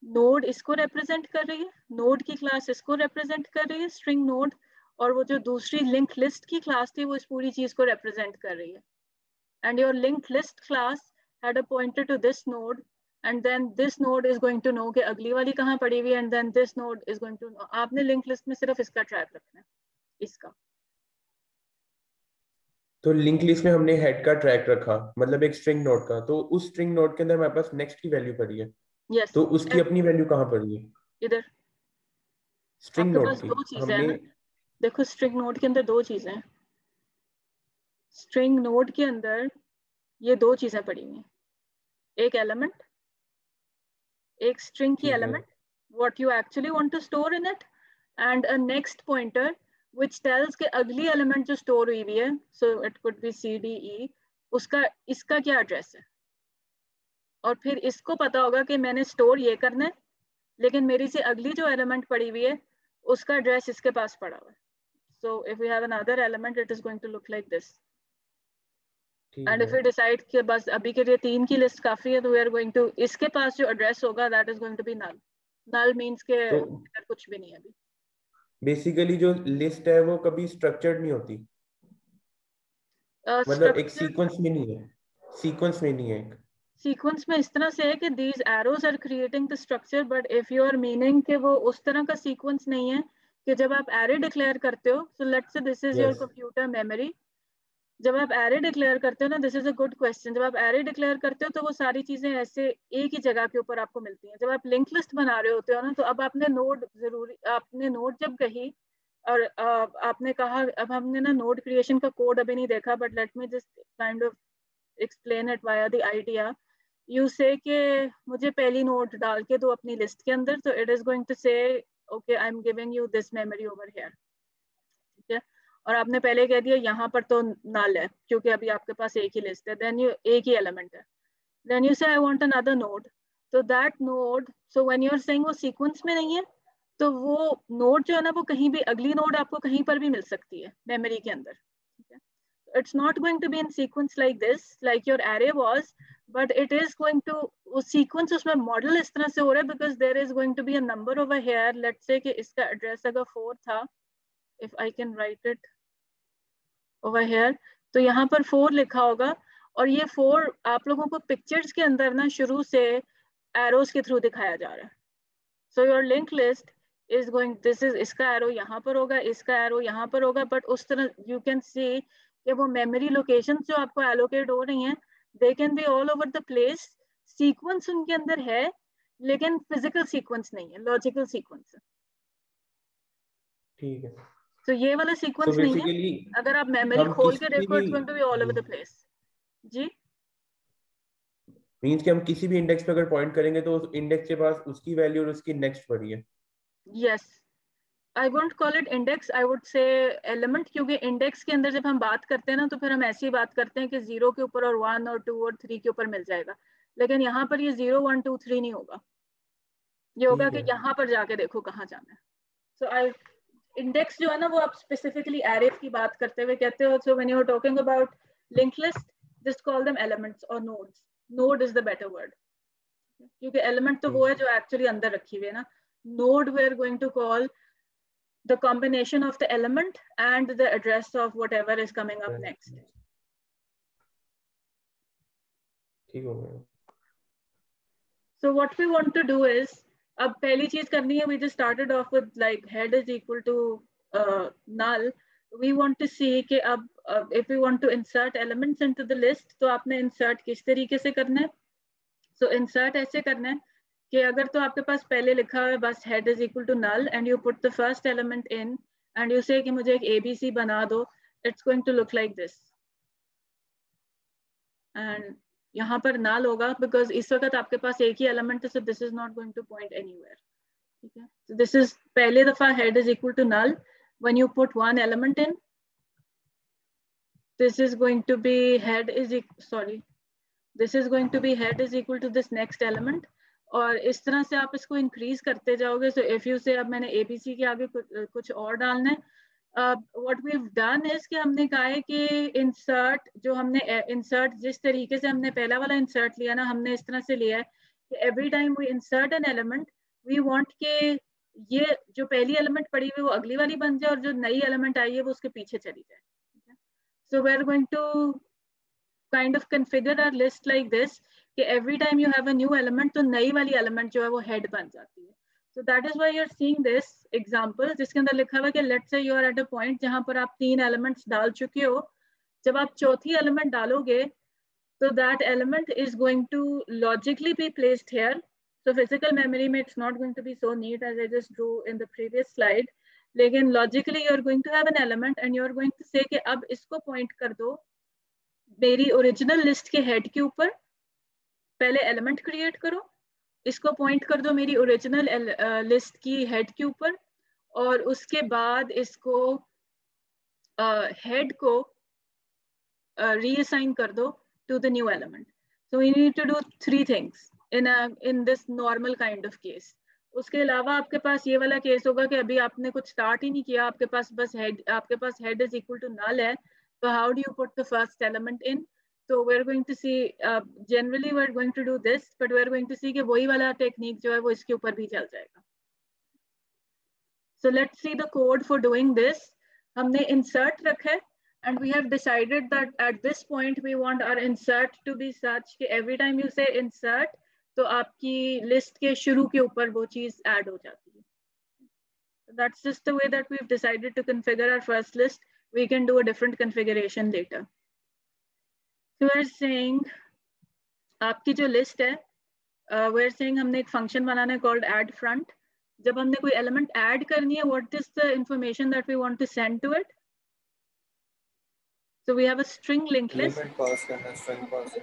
नोड इसको रिप्रेजेंट कर रही है, नोड की क्लास इसको रिप्रेजेंट कर रही है स्ट्रिंग नोड, और वो जो दूसरी लिंक लिस्ट की क्लास थी वो इस पूरी चीज को रिप्रेजेंट कर रही है। And your link list class had a pointer to this node, and then this node is going to know कि अगली वाली कहाँ पड़ी हुई है, and then this node is going to know. आपने लिंक लिस्ट में सिर्फ इसका ट्रैक रखना है, इसका। तो लिंक लिस्ट में हमने हेड का ट्रैक रखा, मतलब एक स्ट्रिंग नोड का, तो उस स्ट्रिंग नोड के अंदर हमारे पास नेक्स्ट की वैल्यू पड़ी है। yes, तो उसकी अपनी वैल्यू कहाँ पड़ी है? इधर स्ट्रिंग आपके नोड पास की दो चीजें हैं हमने ना। देखो स्ट्रिंग नोड के अंदर दो चीजें हैं। स्ट्रिंग नोड के अंदर ये दो चीजें पड़ी हुई हैं, एक एलिमेंट, एक स्ट्रिंग की element what you actually want to store in it, and a next pointer which tells के अगली एलिमेंट जो स्टोर हुई हुई है, so it could be C D E, उसका इसका क्या एड्रेस है। और फिर इसको पता होगा कि मैंने स्टोर ये करना है, लेकिन मेरी से अगली जो एलिमेंट पड़ी हुई है उसका एड्रेस इसके पास पड़ा हुआ है। So if we have another element, it is going to look like this. And if we decide कि बस अभी के लिए 3 की लिस्ट काफी है, तो we are going to इसके पास जो एड्रेस होगा that is going to be null. Null means के इधर कुछ भी नहीं है अभी। बेसिकली जो लिस्ट है वो कभी स्ट्रक्चर्ड नहीं होती, मतलब एक सीक्वेंस में नहीं है, सीक्वेंस में नहीं है। एक सीक्वेंस में इस तरह से है कि these arrows are creating the structure, but if you are meaning कि वो उस तरह का सीक्वेंस नहीं है कि जब आप array डिक्लेयर करते हो, so let's say this is your computer memory, जब आप array डिक्लेयर करते हो ना, this is a good question, जब आप array डिक्लेयर करते हो तो वो सारी चीजें ऐसे एक ही जगह के ऊपर आपको मिलती हैं। जब आप लिंक लिस्ट बना रहे होते हो ना, तो अब आपने नोड जरूरी, आपने नोड जब कही और आपने कहा, अब हमने ना नोड क्रिएशन का कोड अभी नहीं देखा, but let me just kind of explain it via the idea. You से कि मुझे पहली नोड डाल के दो अपनी लिस्ट के अंदर, तो इट इज गोइंग टू से okay I am giving you this memory over here, ठीक है। और आपने पहले कह दिया यहाँ पर तो नल है क्योंकि अभी आपके पास एक ही लिस्ट है, देन यू एक ही एलिमेंट है, then you say I want another node, तो that node, so when you are saying वो सीक्वेंस में नहीं है, तो वो नोड जो है ना वो कहीं भी, अगली नोड आपको कहीं पर भी मिल सकती है मेमोरी के अंदर, ठीक है। It's not going to be in sequence like this, like your array was, but it is going to, उस sequence उसमें model इस तरह से हो रहा है because there is going to be a number over here. Let's say कि इसका address अगर 4 था, if I can write it over here, तो यहाँ पर 4 लिखा होगा, और ये 4 आप लोगों को pictures के अंदर ना शुरू से arrows के through दिखाया जा रहा है. So your linked list is going, this is, इसका arrow यहाँ पर होगा, इसका arrow यहाँ पर होगा, but उस तरह you can see कि वो memory locations जो आपको allocate हो रही हैं, they can be all over the place. Sequence उनके अंदर है, लेकिन physical sequence नहीं है, logical sequence है. ठीक है. तो ये वाला sequence नहीं है. अगर आप memory खोल के देखो, it's going to be all over the place. जी? मींस कि हम किसी भी इंडेक्स पे अगर पॉइंट करेंगे तो उस इंडेक्स के पास उसकी वैल्यू और उसकी नेक्स्ट पड़ी है. Yes, I won't call it index, I would say element, क्योंकि इंडेक्स के अंदर जब हम बात करते हैं ना, तो फिर हम ऐसी बात करते हैं कि 0 के ऊपर और 1 और 2 और 3 के ऊपर मिल जाएगा, लेकिन यहाँ पर ये 0 1 2 3 नहीं होगा, ये होगा कि यहाँ पर जाके देखो कहाँ जाना है. So इंडेक्स जो है ना, वो आप स्पेसिफिकली एरेज की बात करते हुए कहते हो. So when you are talking about linked list, just call them elements or nodes. Node is the better word, क्योंकि element तो वो है जो actually अंदर रखी हुई है ना. Node we are going to call the combination of the element and the address of whatever is coming up next. ठीक हो गया. So what we want to do is, अब पहली चीज करनी है, we just started off with like head is equal to null. We want to see कि अब if we want to insert elements into the list, तो आपने insert किस तरीके से करना है. So insert ऐसे करना है कि अगर तो आपके पास पहले लिखा है बस head is equal to null and you put the first element in and you say कि मुझे एक ABC बना दो, it's going to look like this. And यहाँ पर null होगा because इस वक्त आपके पास एक ही element है, so this is not going to point anywhere. ठीक है? So this is पहले दफा head is equal to null. When you put one element in, this is going to be head is this is going to be head is equal to this next element. और इस तरह से आप इसको increase करते जाओगे. So if you say अब मैंने ABC के आगे कुछ और डालना है, what we've done is कि हमने कहा है कि insert जो हमने insert जिस तरीके से हमने पहला वाला insert लिया ना, हमने इस तरह से लिया है कि every time we insert an element, we want कि ये जो पहली element पड़ी हुई वो अगली वाली बन जाए और जो नई element आई है वो उसके पीछे चली जाए. So we're going to kind of configure our list like this कि every time you have a new element, तो नई वाली element जो है वो head बन जाती है. So that is why you're seeing this example जिसके अंदर लिखा हुआ है कि let's say you are at a point जहाँ पर आप 3 elements डाल चुके हो. जब आप चौथी element डालोगे, तो that element is going to logically be placed here. So physical memory में it's not going to be so neat as I just drew in the previous slide. लेकिन logically you're going to have an element and you're going to say कि अब इसको point कर दो मेरी original list के head के ऊपर. पहले element create करो, इसको point कर दो मेरी original list की head के ऊपर, और उसके बाद इसको head को reassign कर दो to the new element. So we need to do 3 things in this normal kind of case. उसके अलावा आपके पास ये वाला केस होगा कि अभी आपने कुछ स्टार्ट ही नहीं किया, आपके पास बस हेड, आपके पास head is equal to null है, तो how do you put the first element in. तो we are going to see, generally we are going to do this, but we are going to see कि वही वाला technique जो है वो इसके ऊपर भी चल जाएगा. So let's see the code for doing this. हमने इंसर्ट रखा है and we have decided that at this point we want our insert to be such कि every time you say insert, तो आपकी लिस्ट के शुरू के ऊपर वो चीज ऐड हो जाती है. That's just the way that we've decided to configure our first list. We can do a different configuration later. So we're saying आपकी जो लिस्ट है, we're saying हमने एक फंक्शन बनाना है called add front. जब हमने कोई एलिमेंट ऐड करनी है, what is the information that we want to send to it? So we have a string linked list. पास करना, string पास.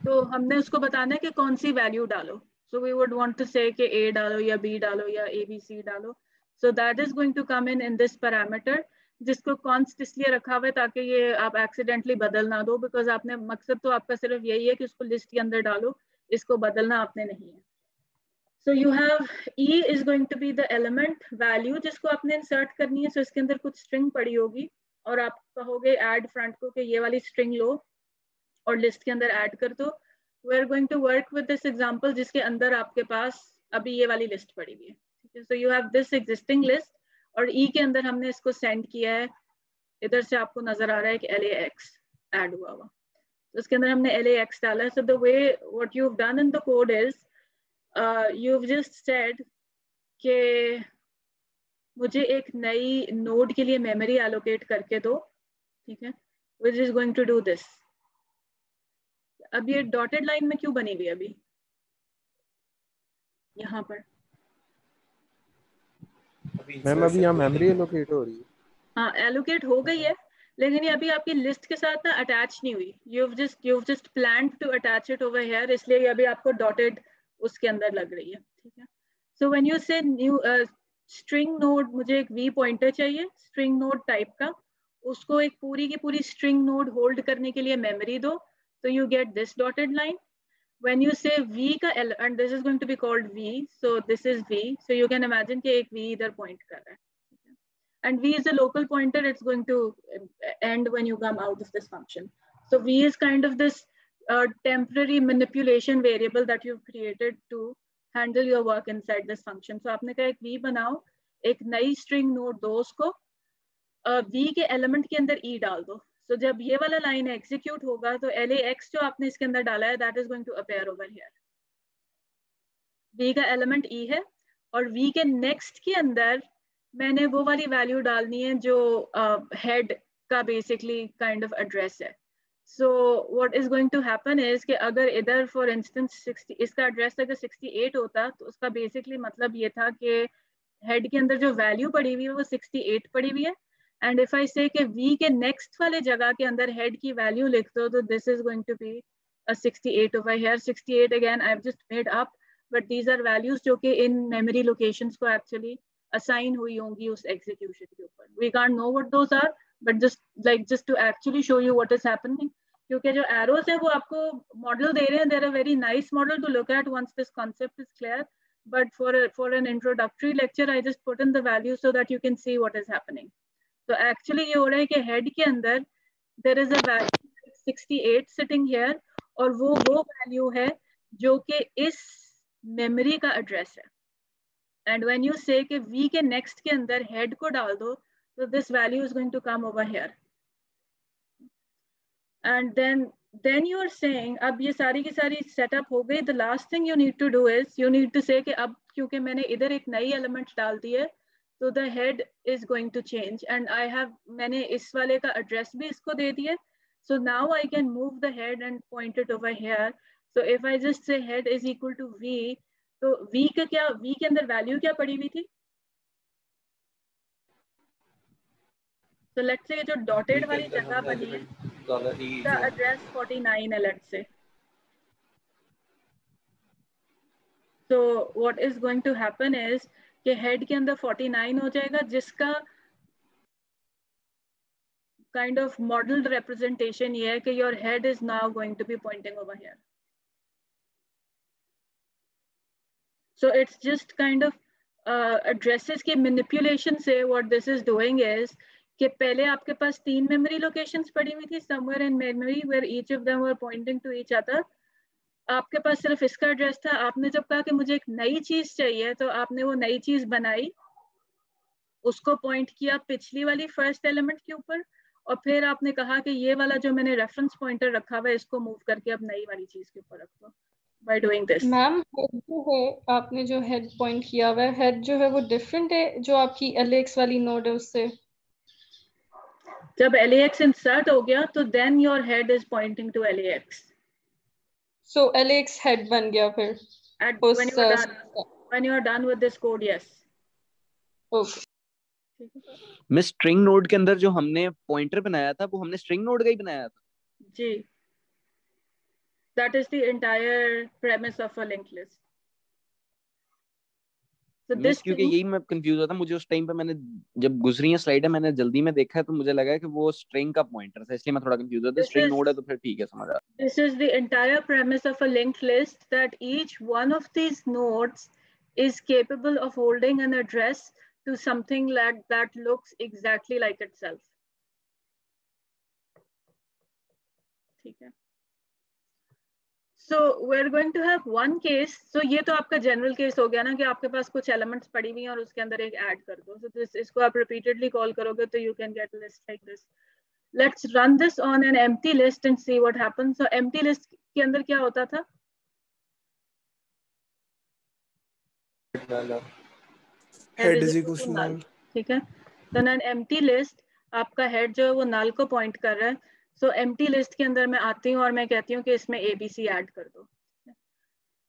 तो हमने उसको बताना है कि कौन सी वैल्यू डालो. So we would want to say कि A डालो या B डालो या ABC डालो. So that is going to come in this parameter, जिसको const इसलिए रखा हुआ है ताकि ये आप accidentally बदल ना दो, because आपने मकसद तो आपका सिर्फ यही है कि उसको लिस्ट के अंदर डालो, इसको बदलना आपने नहीं है. So you have E is going to be the element value जिसको आपने insert करनी है. So इसके अंदर कुछ string पड़ी होगी और आप कहोगे ऐड फ्रंट को कि ये वाली स्ट्रिंग लो और लिस्ट के अंदर ऐड कर दो। We are going to work with this example जिसके अंदर आपके पास अभी ये वाली लिस्ट पड़ी हुई है, ठीक है। So you have this existing list और ई के अंदर हमने इसको सेंड किया है, इधर से आपको नजर आ रहा है कि LAX ऐड हुआ हुआ, तो इसके अंदर हमने LAX डाला है। So the way what you have done in the code is you have just said कि मुझे एक नई नोड के लिए मेमोरी एलोकेट करके दो, ठीक है, which is going to do this. अब ये डॉटेड लाइन में क्यों बनी हुई अभी यहाँ पर? मैम अभी यहाँ मेमोरी एलोकेट हो रही है। हाँ एलोकेट हो गई है, लेकिन ये अभी आपकी लिस्ट के साथ ना अटैच नहीं हुई। You just plan to attach it over here, इसलिए ये अभी आपको डॉटेड उसके अंदर लग रही है, ठीक है। सो व्हेन यू से न्यू स्ट्रिंग नोड, मुझे एक वी पॉइंटर चाहिए स्ट्रिंग नोड टाइप का, उसको एक पूरी की पूरी स्ट्रिंग नोड होल्ड करने के लिए मेमोरी दो, तो you get this dotted line. When you say v का and this is going to be called v, so this is v, so you can imagine कि एक v इधर point कर रहा है, and v is a local pointer, it's going to end when you come out of this function. So v is kind of this temporary manipulation variable that you've created to handle your work inside this function. So आपने कहा एक v बनाओ, एक नई string node दो उसको, v के element के अंदर e डाल दो। So जब ये वाला लाइन एग्जीक्यूट होगा तो LAX जो आपने इसके अंदर डाला है that is going to appear over here. v का एलिमेंट e है और v के नेक्स्ट के अंदर मैंने वो वाली वैल्यू डालनी है जो हेड का बेसिकली काइंड ऑफ एड्रेस है। So what is going to happen is कि अगर इधर फॉर इंस्टेंस 60 इसका एड्रेस अगर 68 होता तो उसका बेसिकली मतलब ये था कि हेड के अंदर जो वैल्यू पड़ी हुई है वो 68 पड़ी हुई है, and if I say कि v के next वाले जगह के अंदर head की value लिख दो तो this is going to be a 68 over here. 68 again I've just made up, but these are values जो कि in memory locations को actually assign हुई होंगी उस execution के ऊपर. We can't know what those are, but just to actually show you what is happening. क्योंकि जो arrows है वो आपको model दे रहे हैं, they're a very nice model to look at once this concept is clear. But for an introductory lecture I just put in the values so that you can see what is happening. तो actually ये हो रहा है कि head के अंदर there is a value 68 sitting here और वो वैल्यू है जो कि इस मेमोरी का एड्रेस है। एंड व्हेन यू से कि वी के नेक्स्ट के अंदर हेड को डाल दो तो this value is going to come over here. And then you are saying अब ये सारी की सारी सेटअप हो गई, the last thing you need to do is you need to say कि अब क्योंकि मैंने इधर एक नई एलिमेंट डाल दी है तो the head is going to change and मैंने इस वाले का एड्रेस भी इसको दे दिया, so now I can move the head and point it over here. So if I just say head is equal to v, तो v का क्या, v के अंदर वैल्यू क्या पड़ी हुई थी? So let's say जो डॉटेड वाली जगह बनी है the address 49 है let's say. So what is going to happen is कि हेड के अंदर 49 हो जाएगा जिसका काइंड ऑफ मॉडल्ड रिप्रेजेंटेशन ये है कि your head is now going to be pointing over here. So it's just kind of addresses के मैनिपुलेशन से what this is doing is कि पहले आपके पास 3 मेमोरी लोकेशंस पड़ी हुई थी somewhere in memory where each of them were pointing to each other. आपके पास सिर्फ इसका एड्रेस था, आपने जब कहा कि मुझे एक नई चीज चाहिए तो आपने वो नई चीज बनाई, उसको पॉइंट किया पिछली वाली फर्स्ट एलिमेंट के ऊपर और फिर आपने कहा कि ये वाला जो मैंने रेफरेंस पॉइंटर रखा हुआ है इसको मूव करके अब नई वाली चीज के ऊपर रख दो by doing this. Ma'am head जो है आपने जो हेड पॉइंट किया हुआ है, हेड जो है वो डिफरेंट है जो आपकी LAX वाली नोड है उससे? जब LAX इंसर्ट हो गया तो then your head is pointing to LAX. So LAX head बन गया फिर when you are done with this code, yes. Okay. मैं स्ट्रिंग नोड के अंदर जो हमने पॉइंटर बनाया था वो हमने स्ट्रिंग नोड का ही बनाया था जी। That is the entire premise of a linked list. So this क्योंकि यही मैं कंफ्यूज हुआ था, मुझे उस टाइम पे मैंने जब गुजरी है स्लाइड है मैंने जल्दी में देखा है तो मुझे लगा कि वो स्ट्रिंग का पॉइंटर था, इसलिए मैं थोड़ा कंफ्यूज हुआ था। स्ट्रिंग नोड है तो फिर ठीक है, समझ आ। This is the entire premise of a linked list, that each one of these nodes is capable of holding an address to something that looks exactly like itself. ठीक है. So we're going to have one case. So ये तो आपका general case हो गया ना कि आपके पास कुछ एलिमेंट्स पड़ी हुई हैं और उसके अंदर एक ऐड कर दो. So this इसको आप repeatedly कॉल करोगे तो you can get a list like this. Let's run this on an empty list and see what happens. So empty list के अंदर क्या होता था? Head is equal to null. ठीक है. तो an empty list आपका head जो है वो null को point कर रहा है. So empty list के अंदर मैं आती हूँ और मैं कहती हूँ कि इसमें ABC add कर दो.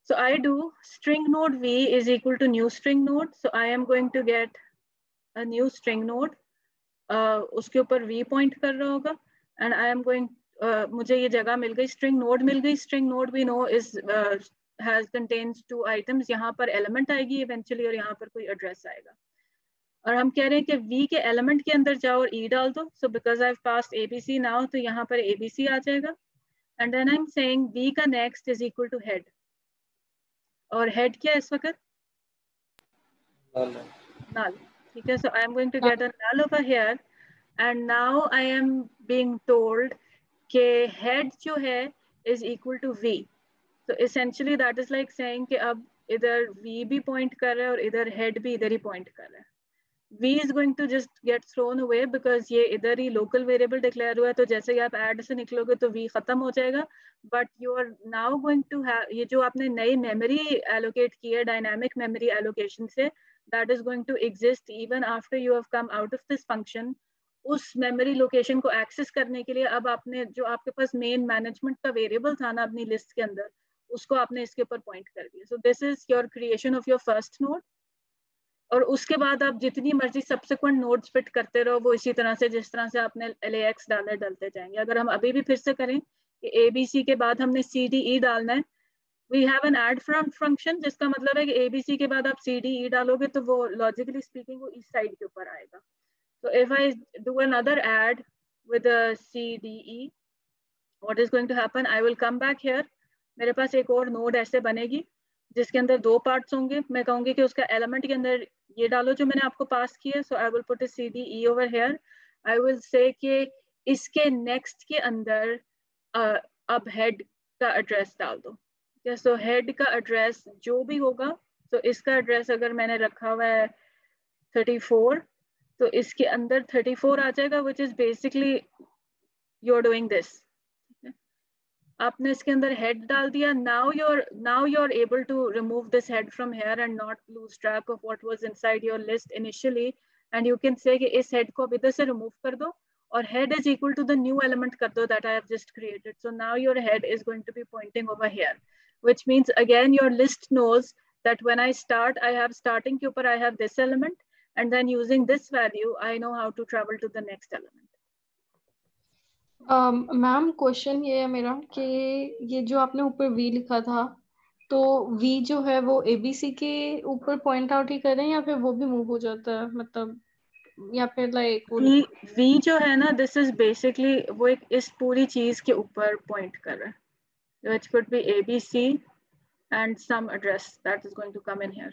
So I do string node V is equal to new string node. So I am going to get a new string node. उसके ऊपर V point कर रहा होगा. And I am going मुझे ये जगह मिल गई, string node मिल गई. String node we know is has contains 2 items. यहाँ पर element आएगी eventually और यहाँ पर कोई address आएगा. और हम कह रहे हैं कि V के एलिमेंट के अंदर जाओ और E डाल दो. So because I've passed ABC now, तो यहाँ पर ABC आ जाएगा. And then I'm saying V का next is equal to head. और head क्या है इस वक्त? Null. ठीक है. So I'm going to get a null over here. And now I am being told कि head जो है is equal to V. So essentially that is like saying कि अब इधर V भी point कर रहा है और इधर head भी इधर ही point कर रहा है. V is going to just get thrown away because ये इधर ही local variable declare हुआ है. तो जैसे ही आप add से निकलोगे तो V खत्म हो जाएगा. But you are now going to have ये जो आपने नई memory allocate की है dynamic memory allocation से, that is going to exist even after you have come out of this function. उस memory location को access करने के लिए अब आपने जो आपके पास main management का variable था ना अपनी list के अंदर, उसको आपने इसके ऊपर point कर दिया. So this is your creation of your first node. और उसके बाद आप जितनी मर्जी सब्सिक्वेंट नोड्स फिट करते रहो वो इसी तरह से जिस तरह से आपने LAX डालते जाएंगे. अगर हम अभी भी फिर से करें कि ABC के बाद हमने CDE डालना है, we have an add function जिसका मतलब है कि ABC के बाद आप CDE डालोगे तो वो logically speaking वो इस साइड के ऊपर आएगा. So if I do another add with a CDE, what is going to happen? I will come back here. मेरे पास एक और नोड ऐसे बनेगी जिसके अंदर 2 पार्ट्स होंगे. मैं कहूंगी कि उसका एलिमेंट के अंदर ये डालो जो मैंने आपको पास किया. So I will put a CDE over here. I will say कि इसके नेक्स्ट के अंदर अब हेड का एड्रेस डाल दो. सो हेड का एड्रेस जो भी होगा, तो इसका एड्रेस अगर मैंने रखा हुआ है 34, तो इसके अंदर 34 आ जाएगा, which is basically you are doing this. आपने इसके अंदर हेड डाल दिया. now you're able to remove this head from here and not lose track of what was inside your list initially. And you can say कि इस head को अब इधर से remove कर दो और head is equal to the new element कर दो that I have just created. So now your head is going to be pointing over here, which means again your list knows that when I start, I have starting के ऊपर I have this element, and then using this value I know how to travel to the next element. Ma'am question ये है मेरा कि ये जो आपने ऊपर V लिखा था, तो V जो है वो ABC के ऊपर पॉइंट आउट ही कर रहे हैं या फिर वो भी मूव हो जाता है, मतलब या फिर लाइक V जो है ना, दिस इज बेसिकली वो एक इस पूरी चीज के ऊपर पॉइंट कर रहा है, which could be ABC and some address that is going to come in here.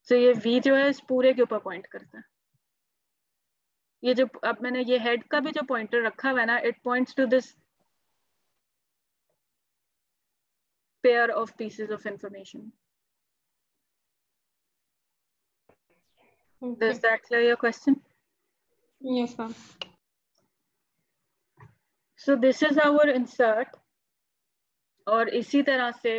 So ये V जो है इस पूरे के ऊपर पॉइंट करता है. ये जो अब मैंने ये हेड का भी जो पॉइंटर रखा हुआ है ना, it points to this pair of pieces of information. Does that clear your question? Yes, ma'am. So this is our insert. और इसी तरह से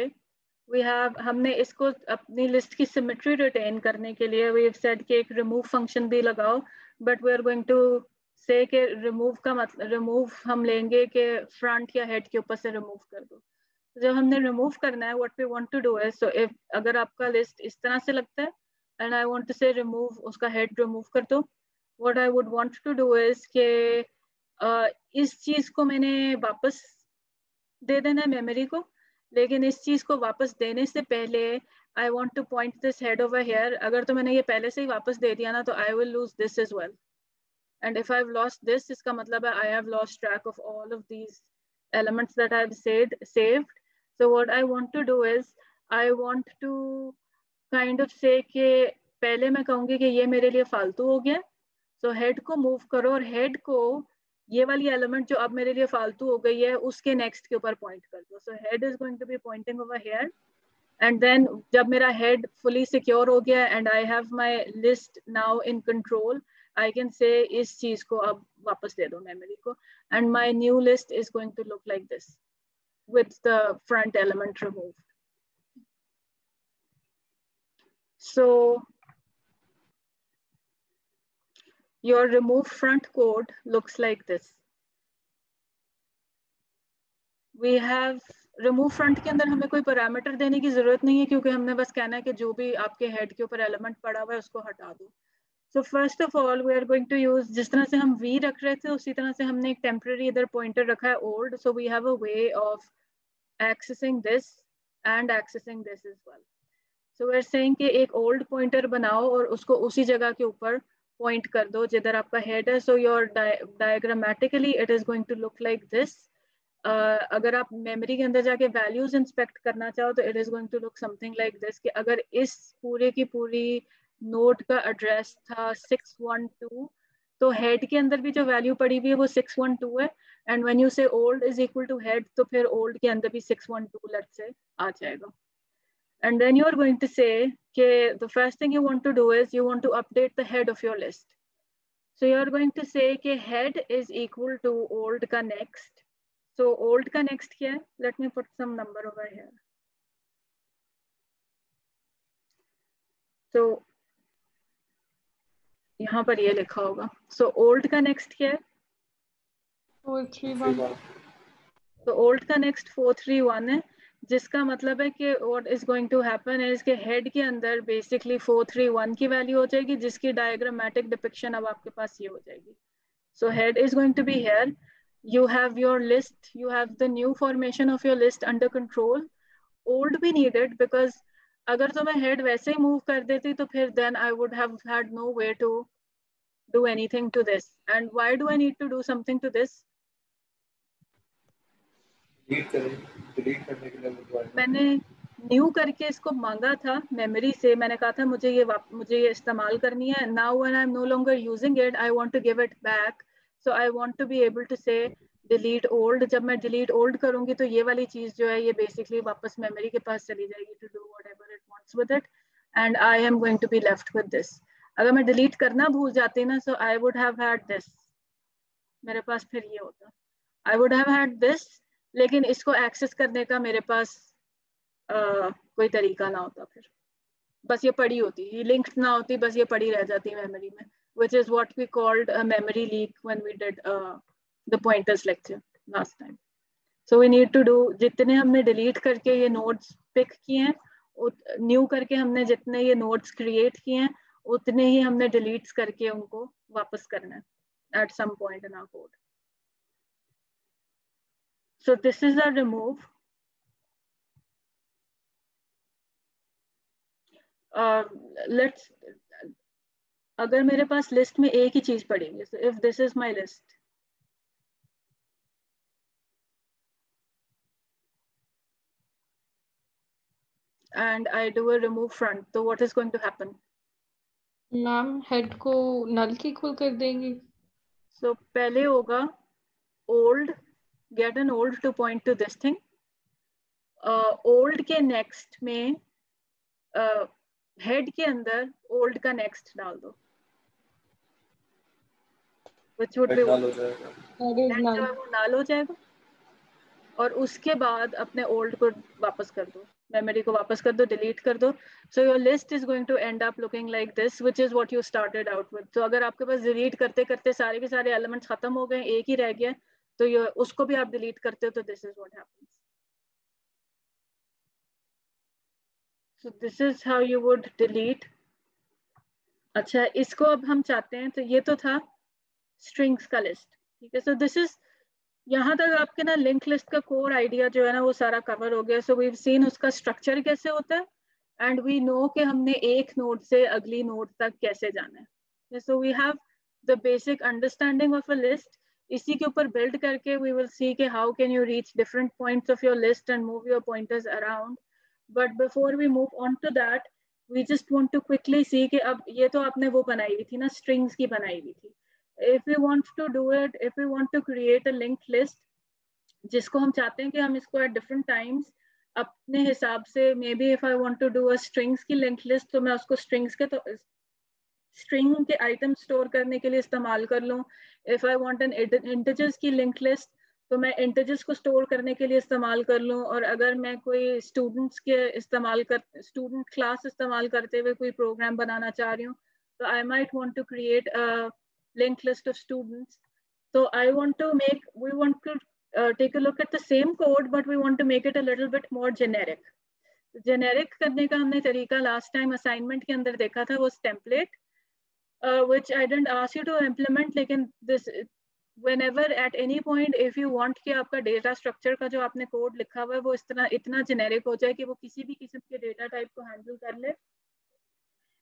we have हमने इसको अपनी लिस्ट की सिमेट्री रिटेन करने के लिए we have said कि एक remove फंक्शन भी लगाओ, but we are going to say कि remove का मतलब remove हम लेंगे कि front या head के ऊपर से remove कर दो. जब हमने remove करना है, what we want to do is, so if अगर आपका list इस तरह से लगता है and I want to say remove, उसका head remove कर दो, what I would want to do is कि इस चीज को मैंने वापस दे देना है मेमोरी को, लेकिन इस चीज को वापस देने से पहले I want to point this head over here. अगर तो मैंने ये पहले से ही वापस दे दिया ना, तो I will lose this as well. And if I've lost this, इसका मतलब है I have lost track of all of these elements that I've saved. So what I want to do is I want to kind of say कि पहले मैं कहूँगी कि ये मेरे लिए फालतू हो गया, so head को move करो और head को ये वाली एलिमेंट जो अब मेरे लिए फालतू हो गई है उसके नेक्स्ट के ऊपर पॉइंट कर दो. So head is going to be pointing over here. And then जब मेरा हेड फुली सिक्योर हो गया and I have my list now in control, I can say इस चीज को अब वापस दे दो मेमोरी को, and my new list is going to look like this with the front element removed. So your remove front code looks like this. We have remove front के अंदर हमें कोई पैरामीटर देने की जरूरत नहीं है, क्योंकि हमने बस कहना है कि जो भी आपके हेड के ऊपर एलिमेंट पड़ा हुआ है उसको हटा दो. So first of all we are going to use, जिस तरह से हम v रख रहे थे उसी तरह से हमने एक टेम्पररी इधर पॉइंटर रखा है old. So we have a way of accessing this and accessing this as well. So we're saying कि एक old pointer बनाओ और उसको उसी जगह के ऊपर point कर दो जिधर आपका head है. So your diagrammatically it is going to look like this. अगर आप memory के अंदर जाके values inspect करना चाहो तो it is going to look something like this. कि अगर इस पूरे की पूरी node का address था 612, तो head के अंदर भी जो value पड़ी हुई है वो 612 है. And when you say old is equal to head, तो फिर old के अंदर भी 612 let's say आ जाएगा. And then you are going to say कि the first thing you want to do is you want to update the head of your list. So you are going to say कि head is equal to old का next. So old का next क्या है? Let me put some number over here. So यहाँ पर ये लिखा होगा. So old का next क्या है? 431. तो old का next 431 है, जिसका मतलब है कि what is going to happen is कि head के अंदर basically 431 की value हो जाएगी, जिसकी diagrammatic depiction अब आपके पास ये हो जाएगी. So head is going to be here. You have your list, you have the new formation of your list under control. Old भी needed because अगर तो मैं head वैसे ही move कर देती तो फिर then I would have had no way to do anything to this. And why do I need to do something to this? Delete करने के लिए मैंने न्यू करके इसको मांगा था मेमोरी से. मैंने कहा था मुझे ये इस्तेमाल करनी है. Now when I'm no longer using it, I want to give it back. So I want to be able to say delete old. जब मैं delete old करूंगी तो ये वाली चीज जो है ये basically वापस मेमोरी के पास चली जाएगी to do whatever it wants with it, and I am going to be left with this. अगर मैं delete करना भूल जाती ना, so I would have had this. मेरे पास फिर ये होता. I would have had this, लेकिन इसको एक्सेस करने का मेरे पास कोई तरीका ना होता. फिर बस ये पड़ी होती, ये लिंक्ड ना होती, बस ये पड़ी रह जाती मेमोरी में, which is what we called a memory leak when we did the pointers lecture last time. So we need to do, जितने हमने delete करके ये nodes pick किए हैं, न्यू करके हमने जितने ये nodes create किए हैं, उतने ही हमने deletes करके उनको वापस करना है at some point in our code. So this is a remove. Let's, अगर मेरे पास लिस्ट में एक ही चीज पड़ी है, so if this is my list, and I do a remove front, so what is going to happen? Ma'am head को नल की equal कर देंगे. So पहले होगा old, get an old to point to this thing. Old के next में head के अंदर old का next डाल दो, which would be null हो जाएगा. जो है वो null हो जाएगा. और उसके बाद अपने old को वापस कर दो, मेमोरी को वापस कर दो, डिलीट कर दो. So your list is going to end up looking like this, which is what you started out with. So अगर आपके पास डिलीट करते करते सारे के सारे एलिमेंट्स खत्म हो गए, एक ही रह गया, तो ये उसको भी आप डिलीट करते हो, तो this is what happens. So this is how you would delete. अच्छा, इसको अब हम चाहते हैं, तो ये तो था strings का लिस्ट, ठीक है. So this is, यहाँ तक आपके ना लिंक लिस्ट का कोर आइडिया जो है ना वो सारा कवर हो गया. सो वी हैव सीन उसका स्ट्रक्चर कैसे होता है, एंड वी नो कि हमने एक नोड से अगली नोड तक कैसे जाना है. So we have the basic understanding of a list. इसी के ऊपर बिल्ड करके वी विल सी कि how can you reach different points of your list and move your pointers around. But before we move on to that, we just want to quickly see कि अब ये तो आपने वो बनाई हुई थी ना, स्ट्रिंग्स की बनाई हुई थी. if we want to do it, if we want to create a linked list जिसको हम चाहते हैं कि हम इसको at different times अपने हिसाब से, maybe if I want to do a strings की linked list, तो मैं उसको strings के तो string के item store करने के लिए इस्तेमाल कर लूँ. If I want an integers की linked list, तो मैं integers को store करने के लिए इस्तेमाल कर लूँ. और अगर मैं कोई students के student class इस्तेमाल करते हुए कोई program बनाना चाह रही हूँ, तो I might want to create a linked list of students. So we want to take a look at the same code, but we want to make it a little bit more generic. Generic करने का हमने तरीका last time assignment के अंदर देखा था, was template, which I didn't ask you to implement. लेकिन this, whenever at any point if you want कि आपका data structure का जो आपने code लिखा हुआ है वो इतना generic हो जाए कि वो किसी भी किस्म के data type को handle कर ले,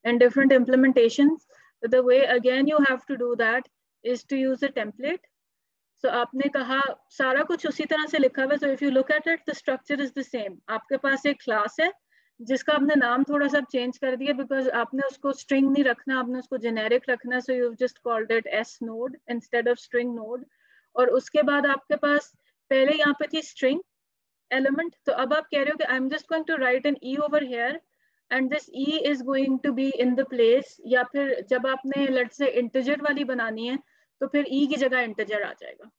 and different implementations, the way again you have to do that is to use a template. So आपने कहा सारा कुछ उसी तरह से लिखा हुआ है. So if you look at it, the structure is the same. आपके पास एक class है जिसका आपने नाम थोड़ा सा change कर दिया because आपने उसको string नहीं रखना, आपने उसको generic रखना. So you've just called it S node instead of string node. और उसके बाद आपके पास पहले यहाँ पे थी string element. तो अब आप कह रहे हो कि I'm just going to write an E over here, and this E is going to be in the place, या फिर जब आपने let's say integer वाली बनानी है तो फिर E की जगह integer आ जाएगा.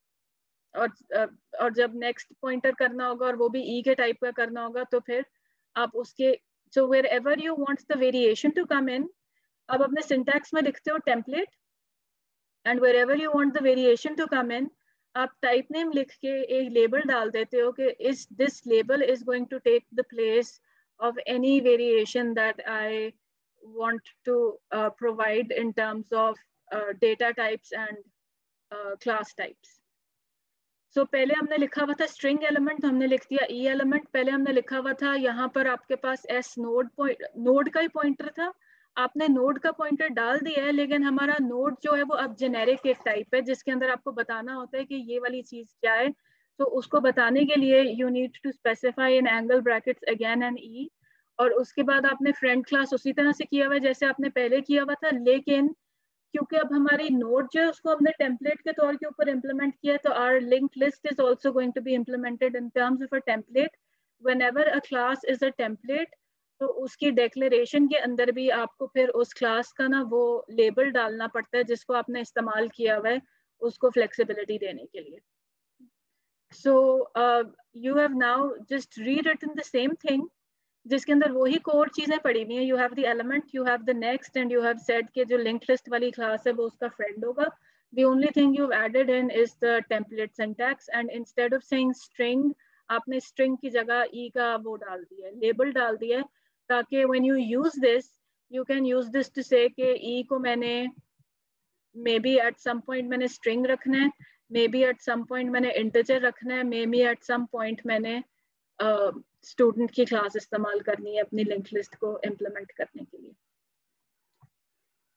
और जब next pointer करना होगा और वो भी E के type का करना होगा तो फिर आप उसके, so wherever you want the variation to come in, आप अपने syntax में लिखते हो template, and wherever you want the variation to come in, आप type name लिख के एक label डाल देते हो कि this label is going to take the place of any variation that I want to provide in terms of data types and class types. So पहले हमने लिखा हुआ था string element, हमने लिख दिया E element. पहले हमने लिखा हुआ था यहाँ पर आपके पास S node का ही pointer था, आपने node का pointer डाल दिया है, लेकिन हमारा node जो है वो अब generic एक type है जिसके अंदर आपको बताना होता है कि ये वाली चीज क्या है. तो उसको बताने के लिए you need to specify in angle brackets again and E, और उसके बाद आपने friend class उसी तरह से किया हुआ है जैसे आपने पहले किया हुआ था, लेकिन क्योंकि अब हमारी नोड जो है उसको हमने टेम्पलेट के तौर के ऊपर इम्प्लीमेंट किया, तो our linked list is also going to be implemented in terms of a template. Whenever a class is a template, तो उसकी declaration के अंदर भी आपको फिर उस class का ना वो label डालना पड़ता है जिसको आपने इस्तेमाल किया हुआ है उसको flexibility देने के लिए. So you have now just rewritten the same thing जिसके अंदर वही कोर चीजें पड़ी हुई हैं. You have the element, you have the next, and you have said कि जो linked list वाली class है वो उसका friend होगा. The only thing you've added in is the template syntax, and instead of saying string, आपने string की जगह E का वो डाल दिया है, label डाल दिया है, ताकि when you use this, you can use this to say कि E को मैंने maybe at some point मैंने string रखना है, maybe at some point मैंने integer रखना है, maybe at some point मैंने स्टूडेंट की क्लास इस्तेमाल करनी है अपनी लिंक लिस्ट को इम्प्लीमेंट करने के लिए.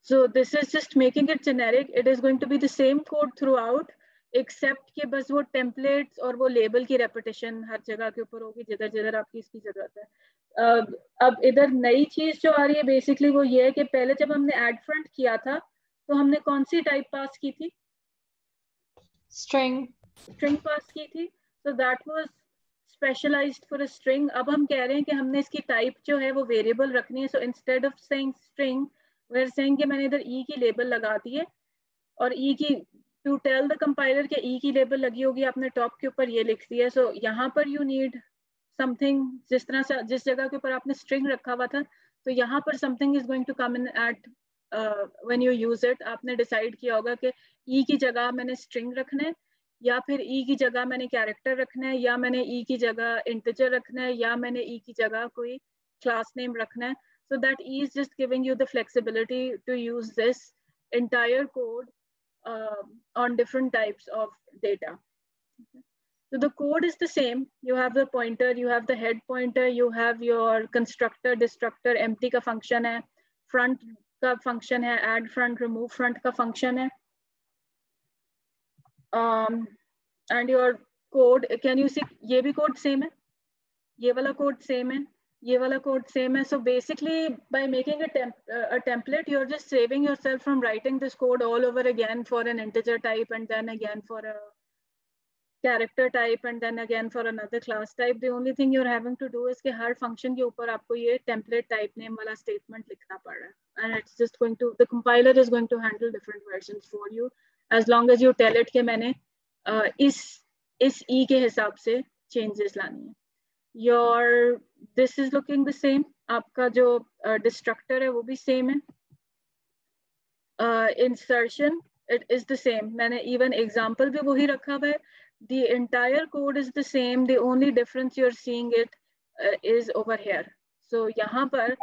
So this is just making it generic. It is going to be the same code throughout, except कि बस वो templates और वो label की repetition हर जगह के ऊपर होगी जिधर जिधर आपकी इसकी जरूरत है. अब इधर नई चीज जो आ रही है बेसिकली वो ये है कि पहले जब हमने add front किया था तो हमने कौन सी टाइप पास की थी? String पास की थी. So that was specialized for a string. अब हम कह रहे हैं कि हमने इसकी टाइप जो है वो वेरिएबल रखनी है. So instead of saying string, we're saying कि मैंने इधर E की लेबल लगा दी है, और E की to tell the compiler कि E की लेबल लगी होगी आपने टॉप के ऊपर ये लिख दिया. So यहाँ पर you need something, जिस तरह से जिस जगह के ऊपर आपने string रखा हुआ था, तो यहाँ पर something is going to come in at when you use it. आपने decide किया होगा कि E की जगह मैंने string रखना है, या फिर E की जगह मैंने कैरेक्टर रखना है, या मैंने E की जगह इंटीजर रखना है, या मैंने E की जगह कोई क्लास नेम रखना है. So that E is just giving you the flexibility to use this entire code on different types of data. So the code is the same. You have the pointer, you have the head pointer, you have your constructor, destructor, empty का function है, front का function है, add front, remove front का function है. And your code, can you see ये भी code same है, ये वाला code same है, ये वाला कोड सेम है. So basically by making a template, you're just saving yourself from writing this code all over again for an integer type and then again for a character type and then again for another class type. The only thing you're having to do is कि हर function के ऊपर आपको ये template type name वाला statement लिखना पड़ रहा है. And it's just going to, the compiler is going to handle different versions for you as long as you tell it कि मैंने इस E के हिसाब से changes लानी है. Your this is looking the same. आपका जो destructor है वो भी same है. Insertion it is the same. मैंने even example भी वही रखा हुआ है. The entire code is the same. The only difference you're seeing it is over here. So यहाँ पर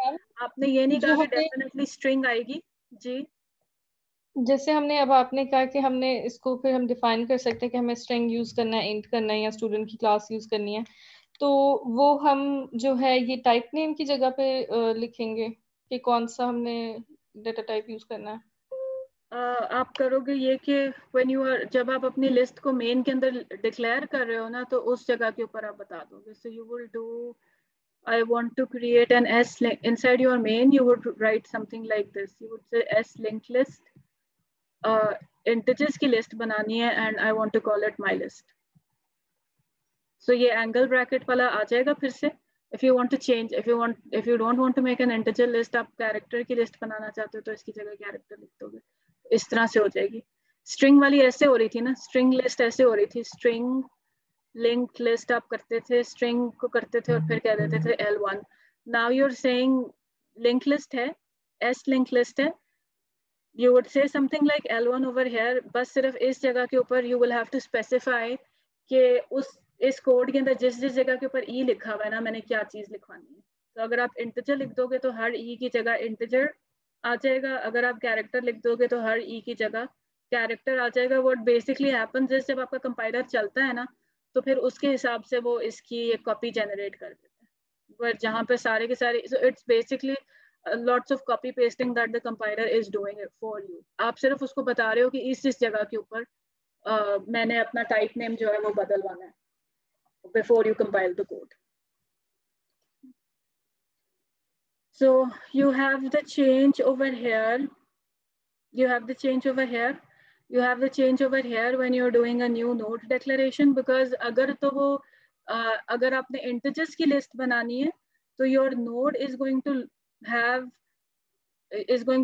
आपने ये नहीं कहा कि definitely string आएगी. जी. जैसे हमने अब आपने कहा कि हमने इसको फिर हम डिफाइन कर सकते हैं कि हमें स्ट्रिंग यूज करना है, इंट करना है या स्टूडेंट की क्लास यूज करनी है. तो वो हम जो है ये टाइप नेम की जगह पे लिखेंगे कि कौन सा हमने डेटा टाइप यूज करना है. आप करोगे ये कि when you are, जब आप अपनी लिस्ट को मेन के अंदर डिक्लेयर कर रहे हो ना, तो उस जगह के ऊपर आप बता दोगे. So you will do, I want to create an S link inside your main. You would write something like this. You would say S linked list. Integers की लिस्ट बनानी है and I want to call it my list. So ये angle bracket वाला आ जाएगा फिर से. If you want to change, if you don't want to make an integer list, आप character की list बनाना चाहते हो तो इसकी जगह character लिख दोगे. इस तरह से हो जाएगी. String वाली ऐसे हो रही थी ना, string list ऐसे हो रही थी. String linked list आप करते थे, string को करते थे और फिर कह देते थे L1. Now you're saying linked list है, S linked list है. You would say something like L1 over here. बस सिर्फ इस जगह के ऊपर you will have to specify कि इस कोड के अंदर जिस जगह के ऊपर E लिखा हुआ है ना, मैंने क्या चीज लिखवानी है. तो अगर आप इंटीजर लिख दोगे तो हर E की जगह इंटीजर आ जाएगा. अगर आप कैरेक्टर लिख दोगे तो हर E की जगह कैरेक्टर आ जाएगा. What basically happens is जब आपका कंपाइलर चलता है ना, तो फिर उसके हिसाब से वो इसकी एक कॉपी जनरेट कर देता है. बट जहाँ पे सारे के सारे, so it's basically lots of copy pasting that the compiler is doing it for you. आप सिर्फ उसको बता रहे हो कि इस जगह के ऊपर मैंने अपना टाइप नेम जो है वो बदलवाना है before you compile the code. So you have the change over here. You have the change over here. You have the change over here when you're doing a new node declaration, because अगर तो वो अगर आपने integers की list बनानी है तो your node is going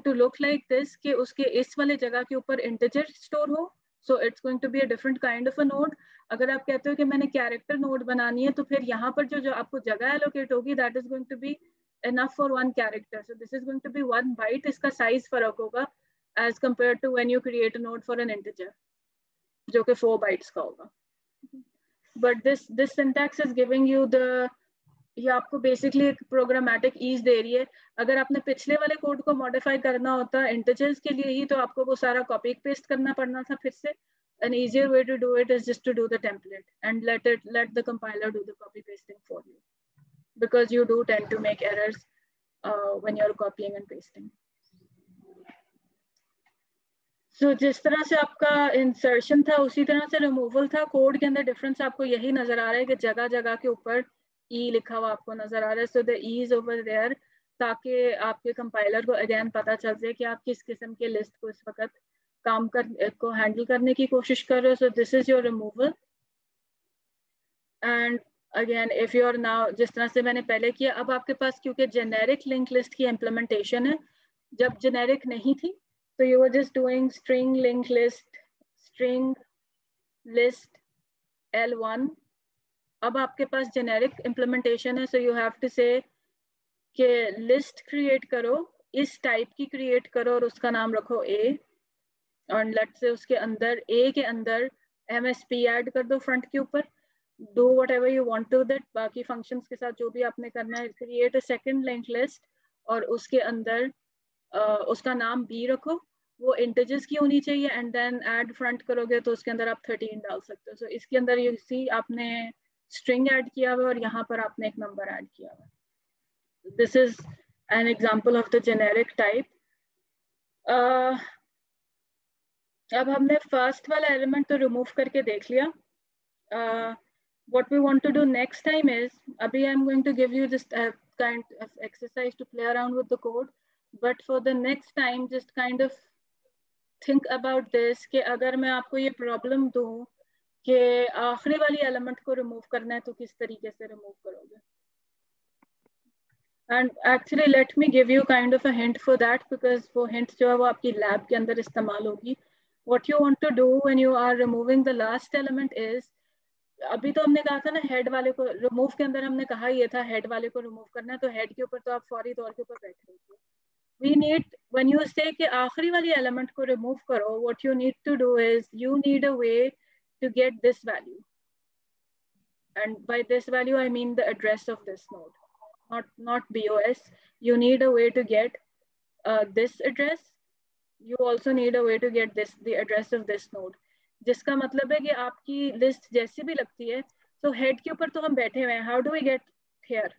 to look like this कि उसके इस वाले जगह के ऊपर integer store हो. So it's going to be a different kind of a node. अगर आप कहते हो कि मैंने character node बनानी है तो फिर यहाँ पर जो आपको जगह allocate होगी, that is going to be enough for one character. So this is going to be 1 byte. इसका size फर्क होगा as compared to when you create a node for an integer, जो कि 4 bytes का होगा. But this syntax is giving you the, ये आपको basically एक प्रोग्रामेटिक ईज दे रही है. अगर आपने पिछले वाले कोड को मॉडिफाई करना होता इंटीजर्स के लिए ही तो आपको वो सारा कॉपी पेस्ट करना पड़ना था फिर से. An easier way to do it is just to do the template and let the compiler do the copy pasting for you, because you do tend to make errors when you're copying and pasting. So जिस तरह से आपका insertion था उसी तरह से removal था. Code के अंदर डिफरेंस आपको यही नजर आ रहा है कि जगह जगह के ऊपर E लिखा हुआ आपको नजर आ रहा है. So the E is over there, ताकि आपके कंपाइलर को अगेन पता चल जाए कि आप किस किस्म के लिस्ट को इस वक्त को हैंडल करने की कोशिश कर रहे हो. So this is your removal. And again, if you are now, जिस तरह से मैंने पहले किया, अब आपके पास क्योंकि जेनेरिक लिंक लिस्ट की इम्प्लीमेंटेशन है, जब जेनेरिक नहीं थी तो you were just doing string linked list, string list L1. अब आपके पास जेनेरिक इम्प्लीमेंटेशन है. So you have to say कि लिस्ट क्रिएट करो, इस टाइप की क्रिएट करो और उसका नाम रखो A, और लेट्स से उसके अंदर A के अंदर MSP ऐड कर दो फ्रंट के ऊपर. Do whatever you want to that, बाकी फंक्शंस के साथ जो भी आपने करना है. Create a second link list और उसके अंदर उसका नाम B रखो, वो इंटीजर्स की होनी चाहिए. एंड देन ऐड फ्रंट करोगे तो उसके अंदर आप 13 डाल सकते हो. सो इसके अंदर यू सी आपने स्ट्रिंग ऐड किया हुआ और यहाँ पर आपने एक नंबर ऐड किया हुआ. This is an example of the generic type. अब हमने फर्स्ट वाला एलिमेंट तो रिमूव करके देख लिया. what we want to do next time is, अभी I'm going to give you this kind of exercise to play around with the code, but for the next time just kind of think about this कि अगर मैं आपको ये problem दूं कि आखिरी वाली element को remove करना है तो किस तरीके से remove करोगे. And actually let me give you kind of a hint for that, because वो hint जो है वो आपकी lab के अंदर इस्तेमाल होगी. What you want to do when you are removing the last element is, अभी तो हमने कहा था ना हेड वाले को रिमूव के अंदर हमने कहा ये था हेड वाले को रिमूव करना है, तो हेड के ऊपर तो आप फौरी तौर के ऊपर बैठ रहे थे. We need, when you say कि आखिरी वाली एलिमेंट को रिमूव करो, what you need to do is you need a way to get this value, and by this value I mean the address of this node, not BOS. You need a way to get this address. You also need a way to get this, the address of this node, जिसका मतलब है कि आपकी list जैसी भी लगती है, तो हेड के ऊपर तो हम बैठे हुए हैं. How do we get here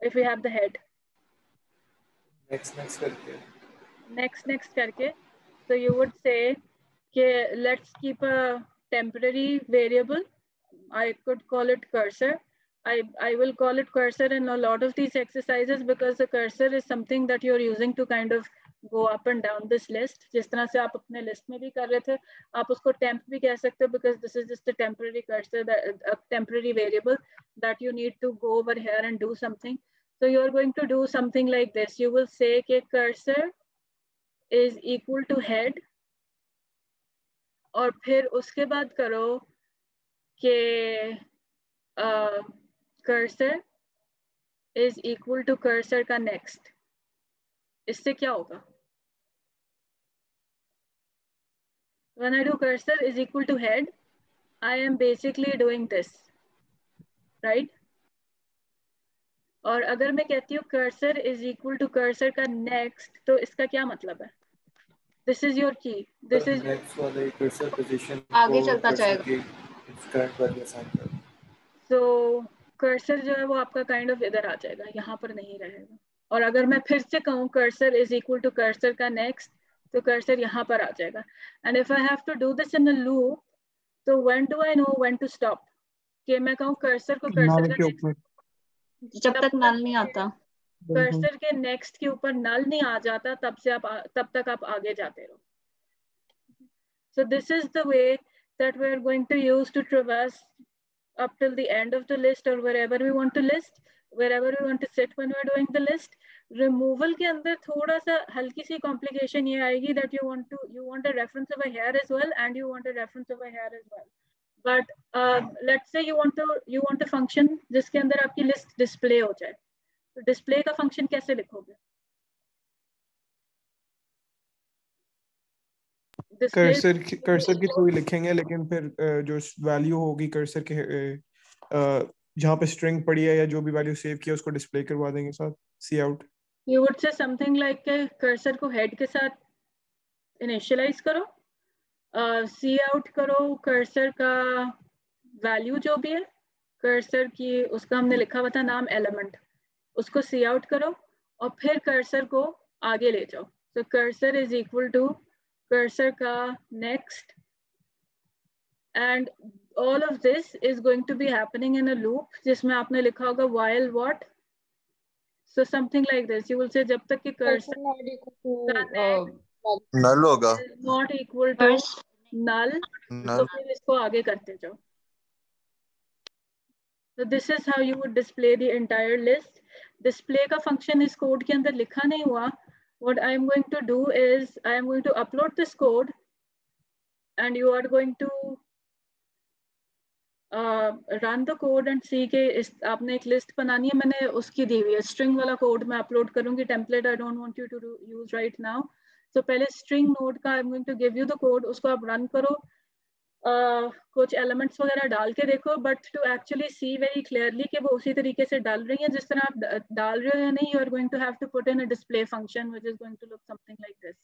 if we have the head? next करके so you would say कि let's keep a temporary variable. I could call it cursor. I will call it cursor in a lot of these exercises because the cursor is something that you're using to kind of go up and down this list. जिस तरह से आप अपने list में भी कर रहे थे, आप उसको temp भी कह सकते हो because this is just a temporary cursor, a temporary variable that you need to go over here and do something. So you're going to do something like this. You will say कि cursor is equal to head, और फिर उसके बाद करो कि cursor is equal to cursor का next. इससे क्या होगा? When I do cursor is equal to head, I am basically doing this, right? और अगर मैं कहती हूँ cursor is equal to cursor का next, तो इसका क्या मतलब है? This is your key. This is next वाले cursor position आगे चलता जाएगा. current value assign कर. So cursor जो है वो आपका kind of इधर आ जाएगा, यहाँ पर नहीं रहेगा. और अगर मैं फिर से कहूँ cursor is equal to cursor का next, तो cursor यहाँ पर आ जाएगा. And if I have to do this in a loop, तो when do I know when to stop? कि मैं कहूँ cursor को cursor का next, जब तक नल नहीं आता, कर्सर के नेक्स्ट के ऊपर नल नहीं आ जाता, तब तक आप आगे जाते रहो. So this is the way that we are going to use to traverse up till the end of the list or wherever we want to list, wherever we want to sit when we are doing the list. Removal के अंदर थोड़ा सा हल्की सी complication ये आएगी that you want a reference over here as well and you want a reference over here as well. But let's say you want a function जिसके अंदर आपकी list display हो जाए. तो डिस्प्ले का फंक्शन कैसे लिखोगे? कर्सर की थ्रू ही लिखेंगे, लेकिन फिर जो वैल्यू होगी कर्सर के जहाँ पे स्ट्रिंग पड़ी है या जो भी वैल्यू सेव किया उसको डिस्प्ले करवा देंगे साथ C out. You would say something like के कर्सर को हेड के साथ इनिशियलाइज करो, सी आउट करो कर्सर का वैल्यू जो भी है कर्सर की, उसका हमने लिखा हुआ था नाम एलिमेंट, उसको सी आउट करो और फिर कर्सर को आगे ले जाओ. तो cursor is equal to cursor का next, and all of this is going to be happening in a loop जिसमें आपने लिखा होगा while what. So something like this. You will say जब तक कि कर्सर नल होगा, नॉट इक्वल टू नल, तो फिर इसको आगे करते जाओ. So this is how you would display the entire list. Display का function इस code के अंदर लिखा नहीं हुआ. What I am going to do is I am going to upload this code and you are going to run the code and see के आपने एक list बनानी है. मैंने उसकी दी हुई है string वाला code मैं upload करूँगी. Template I don't want you to use right now. So पहले string node का I am going to give you the code, उसको आप run करो, कुछ एलिमेंट्स वगैरह डाल के देखो, but to actually see very clearly कि वो उसी तरीके से डाल रही है जिस तरह आप डाल रहे हो या नहीं. You are going to have to put in a display function which is going to look something like this.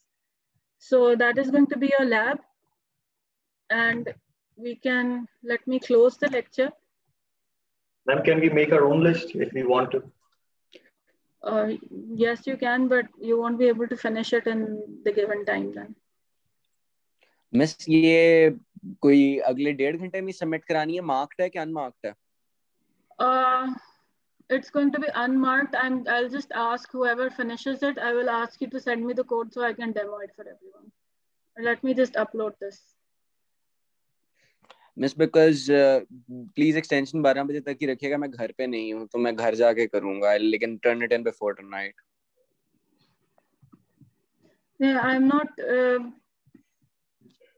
So that is going to be your lab and we can let me close the lecture. Ma'am, can we make our own list if we want to? Yes, you can, but you won't be able to finish it in the given time then. Miss ये कोई अगले 1.5 घंटे में submit करानी है? Marked है कि unmarked है? It's going to be unmarked. I'll just ask whoever finishes it, I will ask you to send me the code so I can demo it for everyone. Let me just upload this. Miss because please extension 12 बजे तक ही रखिएगा, मैं घर पे नहीं हूँ तो मैं घर जाके करूंगा, लेकिन turn it in before tonight. Yeah, I'm not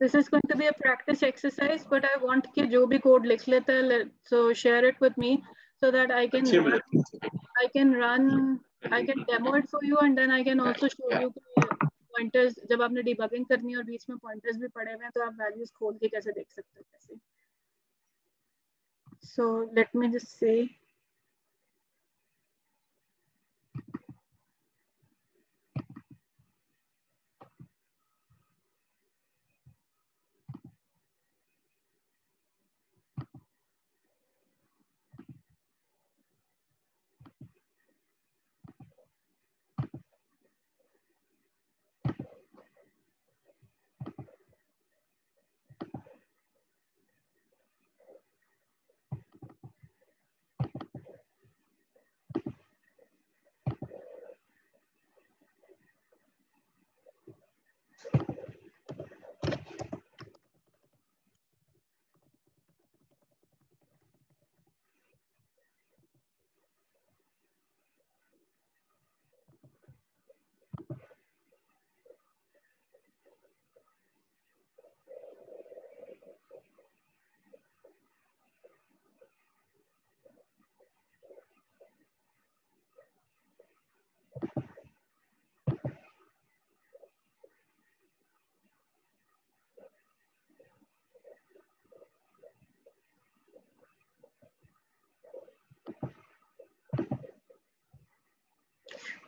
this is going to be a practice exercise, but I want कि जो भी code लिख लेता है, so share it with me so that I can demo it for you, and then I can also show you pointers. जब आपने debugging करनी है और बीच में pointers भी पड़े हुए हैं, तो आप values खोल के कैसे देख सकते हो कैसे. So let me just say.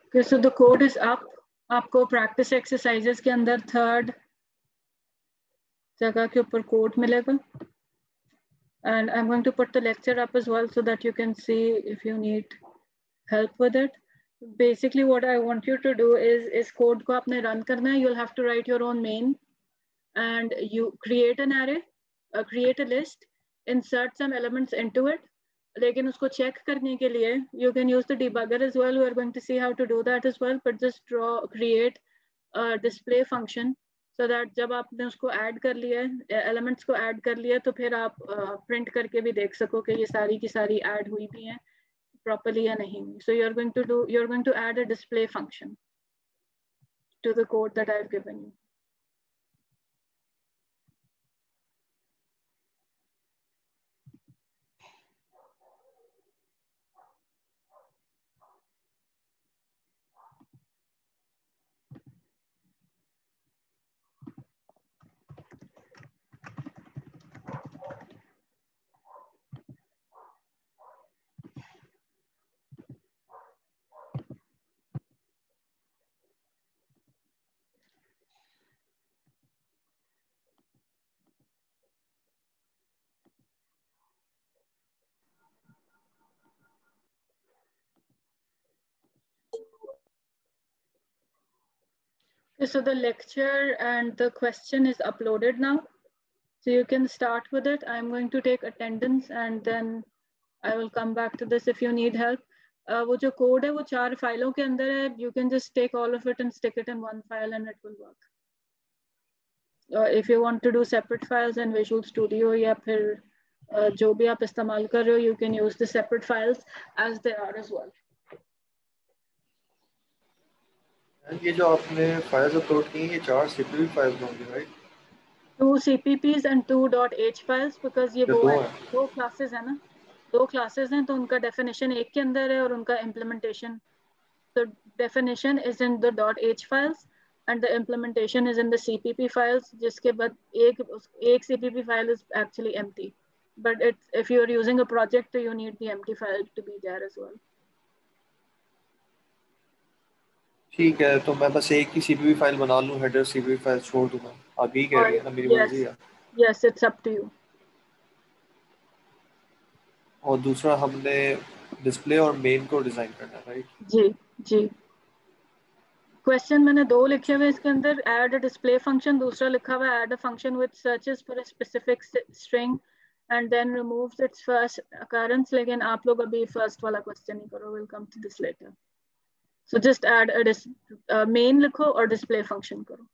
Okay, so the code is up. आपको practice exercises के अंदर third जगह के ऊपर code मिलेगा. And I'm going to put the lecture up as well so that you can see if you need help with it. Basically, what I want you to do is code को आपने run करना है. You'll have to write your own main, and you create an array, create a list, insert some elements into it. लेकिन उसको check करने के लिए you can use the debugger as well. We are going to see how to do that as well. But just create a display function so that जब आपने उसको add कर लिया है, elements को add कर लिया, तो फिर आप print करके भी देख सको कि ये सारी की सारी add हुई भी हैं properly या नहीं. So you're going to add a display function to the code that I've given you. So the lecture and the question is uploaded now. So you can start with it. I'm going to take attendance and then I will come back to this if you need help. वो जो code है वो 4 फाइलों के अंदर है. You can just take all of it and stick it in one file and it will work. If you want to do separate files in Visual Studio या फिर जो भी आप इस्तेमाल कर रहे हो, you can use the separate files as they are as well. ये जो आपने फाइल्स अपलोड की हैं, ये 4 CPP फाइल्स होंगी, right? 2 CPPs and 2 .h files, because ये दो क्लासेस है ना, 2 क्लासेस हैं, तो उनका डेफिनेशन एक के अंदर है और उनका implementation. The definition is in the .h files and the implementation is in the CPP files. जिसके बाद एक CPP file is actually empty, but if you are using a project, you need the empty file to be there as well. ठीक है, तो मैं बस एक ही CPP file बना लूं, हेडर CPP फाइल छोड़ दूंगा. आप ही कह रही हैं ना, मेरी मर्जी है. Yes, it's up to you. और दूसरा हमने डिस्प्ले और मेन को डिजाइन करना है, राइट? जी. क्वेश्चन मैंने 2 लिखे हुए इसके अंदर. ऐड अ डिस्प्ले फंक्शन, दूसरा लिखा हुआ है add a function which searches for a specific string and then removes its first occurrence. लेकिन आप लोग अभी first वाला question ही करो. We'll come to this later. So just add a main लिखो और display function करो.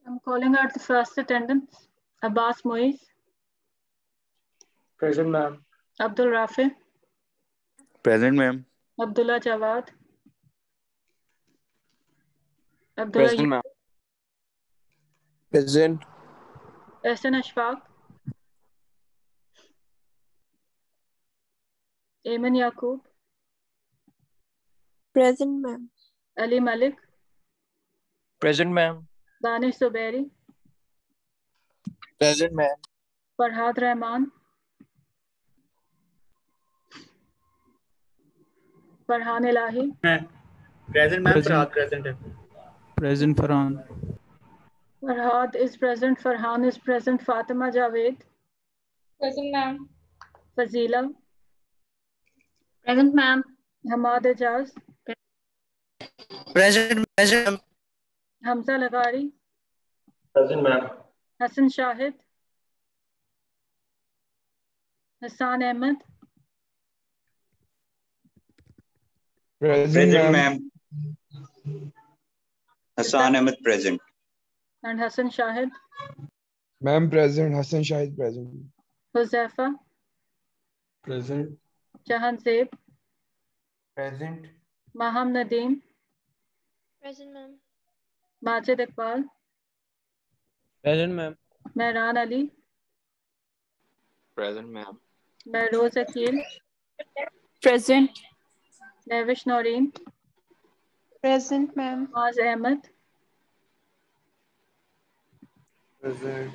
I'm calling out the first attendance. Abbas Moiz. Present, ma'am. Abdul Rafi. Present, ma'am. Abdullah Jawad. Present, ma'am. Present. Ehsan Ashfaq. Ayman Yaqub. Present, ma'am. Ali Malik. Present, ma'am. Danish Zubairi. Present, ma'am. Farhad Rahman. Farhan Elahi. Present, ma'am. Farhad present. Present, Farhan. Farhad is present. Farhan is present. Fatima Javed. Present, ma'am. Fazila. Present, ma'am. Hamad Ejaz. Present, present. Hamza Lagari. Present, ma'am. Hassan Shahid. Hassan Ahmed. Present, ma'am. Hassan Ahmed present. And Hassan Shahid. Ma'am present. Hassan Shahid present. Huzaifa. Present. Jahan Zeb. Present. Maham Nadeem. Present, ma'am. Majid Iqbal. Present, ma'am. Mehran Ali. Present, ma'am. Mehroz Akil. Present. Nevish Noreen. Present, ma'am. Maz Ahmed. Present.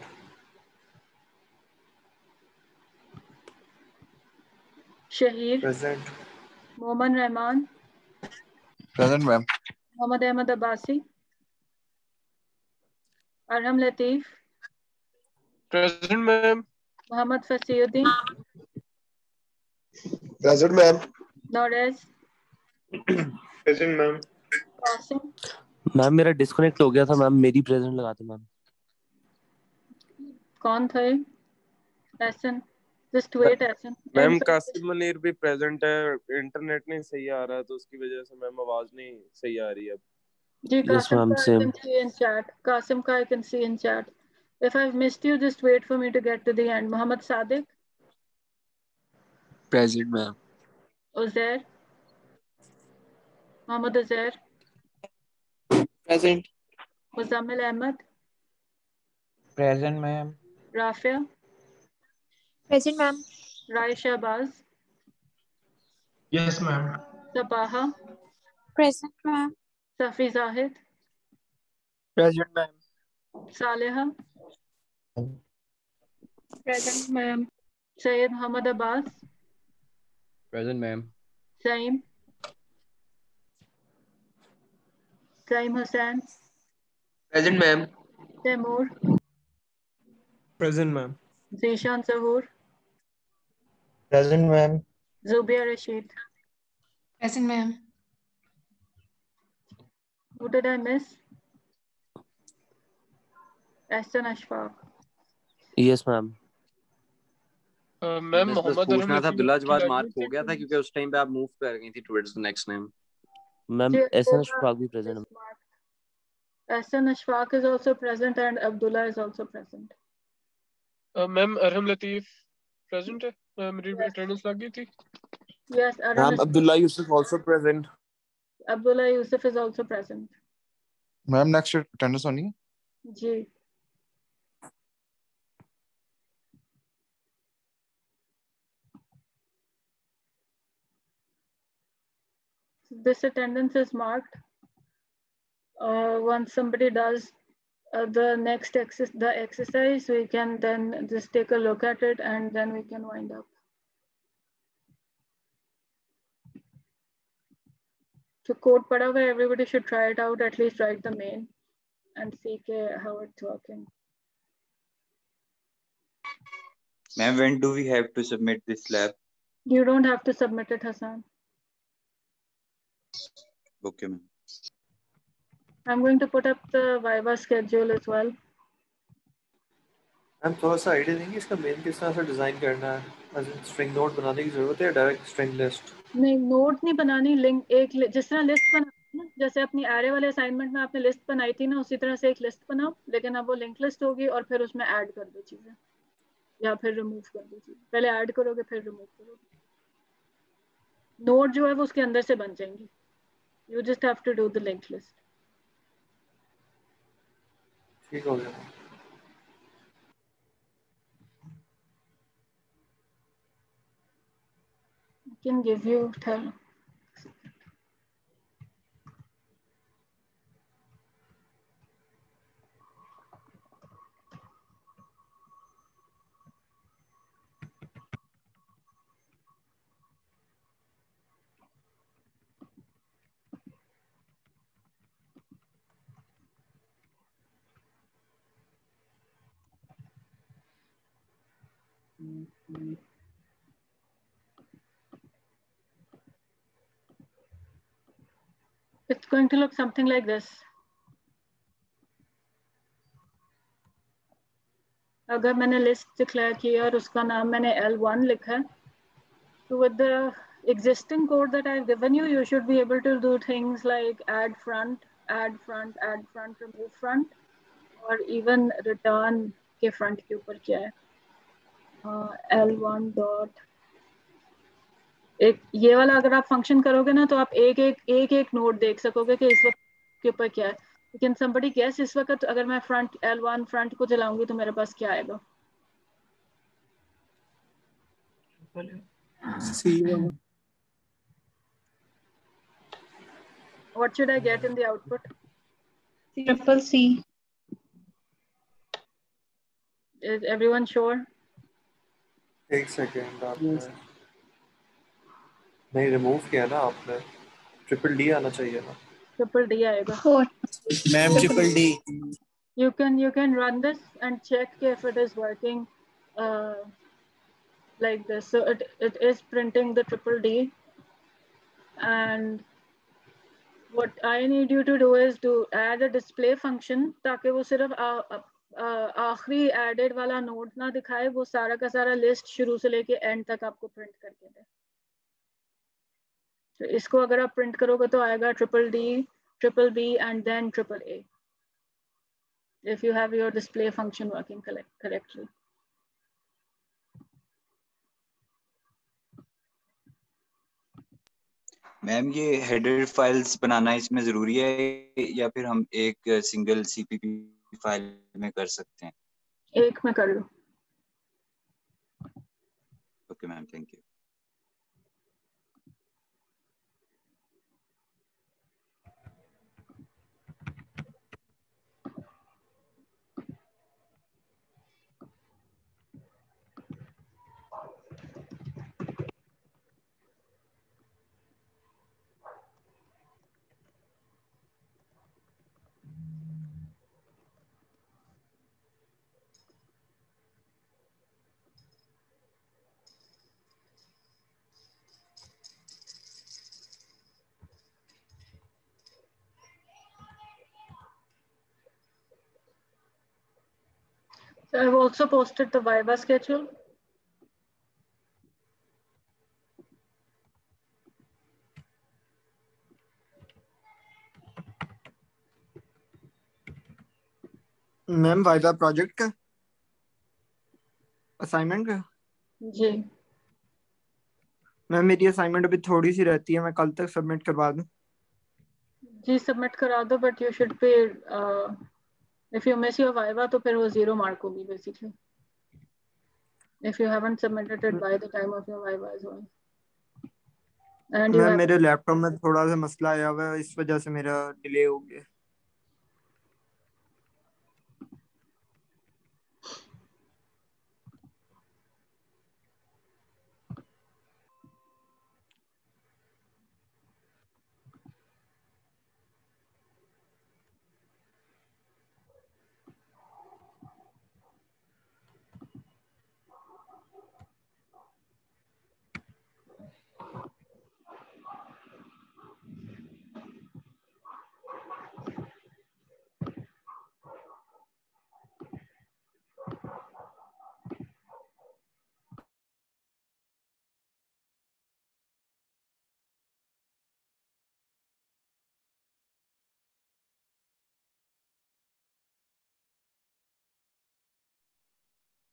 Shahir. Present. Moman Rahman. Present, ma'am. Mohammad Ahmed Abbasi. Arham Latif. Present, ma'am. Mohammad Fasiuddin. Present, ma'am. Norez. Present, ma'am. Qasim. Ma'am मेरा disconnect हो गया था ma'am मेरी present लगाते ma'am कौन थे? Ehsan. Just wait, Ehsan. Ma'am Qasim Munir भी present है इंटरनेट नहीं सही आ रहा है तो उसकी वजह से मैम आवाज नहीं सही आ रही है अब जी Qasim ka I can see in chat. Qasim ka I can see in chat. If I've missed you, just wait for me to get to the end. Muhammad Sadiq. Present ma'am Uzair. Muhammad Uzair. Present. Muzammil Ahmed. Present, ma'am. Rafia. Present, ma'am. Raisha Baz. Yes, ma'am. Sabaha. Present, ma'am. Safi Zahid. Present, ma'am. Saleha. Present, ma'am. Syed Muhammad Abbas. Present, ma'am. Saim. Saim Hussain. Present, ma'am. Taimur. Present, ma'am. Zishan Zahoor. Present, ma'am. Zubia Rashid. Present, ma'am. Who did I miss? Ehsan Ashfaq. Yes, ma'am. Ma'am Mohammad पूछना था Abdullah Jawad mark हो गया था क्योंकि उस time पे आप move कर गई थी towards the next name ma'am Ehsan Ashfaq भी प्रेजेंट है Ehsan Ashfaq is also present and Abdullah is also present. Ma'am Arham Latif present है। मेरी अटेंडेंस लग गई थी। Yes, Arun ma'am is Abdullah Yusuf also present. Abdullah Yusuf is also present. Ma'am next attendance होनी है। जी। This attendance is marked. Once somebody does the next exercise, we can then just take a look at it and then we can wind up. So code pada hua hai, everybody should try it out, at least write the main and see how it's working. Ma'am, when do we have to submit this lab? You don't have to submit it, Hassan. Okay, ma'am. I'm going to put up the Viva schedule as well. Ma'am थोड़ा सा idea देंगे इसका main किस तरह से design करना है? String node बनाने की जरूरत है, डायरेक्ट स्ट्रिंग लिस्ट? नहीं, नोट नहीं बनानी, लिंक जिस तरह लिस्ट बनाती ना, जैसे अपनी एरे वाले असाइनमेंट में आपने लिस्ट बनाई थी ना, उसी तरह से एक लिस्ट बनाओ, लेकिन अब वो लिंक लिस्ट होगी और फिर उसमें ऐड कर दो चीजें या फिर रिमूव कर दो चीजें। पहले ऐड करोगे फिर रिमूव करोगे। नोट जो है वो उसके अंदर से बन जाएंगी। You just have to do the link list. ठीक हो गया। I can give you 10. It's going to look something like this. अगर मैंने लिस्ट डिक्लेयर की और उसका नाम मैंने L1 लिखा है, so with the existing code that I've given you, you should be able to do things like add front, remove front, or even return के front के ऊपर क्या है, L1 dot एक ये वाला अगर आप फंक्शन करोगे ना, तो आप एक नोड देख सकोगे कि इस वक्त के ऊपर क्या है। लेकिन somebody guess इस वक्त अगर मैं फ्रंट L1 फ्रंट को चलाऊंगी तो मेरे पास क्या आएगा? C. What should I get in the output? Triple C. Is everyone sure? एक सेकेंड, आपने नहीं रिमूव किया ना आपने, ट्रिपल डी आना चाहिए ना। ट्रिपल डी आएगा। Ma'am triple D. You can run this and check if it is working like this. So it is printing the triple D, and what I need you to do is to add a display function ताकि वो सिर्फ आखिरी added वाला node ना दिखाए, वो सारा का सारा लिस्ट शुरू से लेके एंड तक आपको प्रिंट करके दे। तो इसको अगर आप प्रिंट करोगे तो आएगा triple D, triple B, and then triple A, if you have your display function working correctly. Ma'am ये हेडर फाइल्स बनाना इसमें जरूरी है या फिर हम एक सिंगल सीपीपी फाइल में कर सकते हैं? एक में कर लो। Okay ma'am, thank you. So I've also posted the Viva schedule. Ma'am viva project का असाइनमेंट का जी मैम मेरी असाइनमेंट अभी थोड़ी सी रहती है, मैं कल तक सबमिट करवा दूं? जी सबमिट करा दो, but you should pay if you miss your viva तो फिर वो 0 मार्क होगी basically, if you haven't submitted it by the time of your viva as well, and you ma'am have. मेरे लैपटॉप में थोड़ा सा मसला आया हुआ है, इस वजह से मेरा डिले हो गया।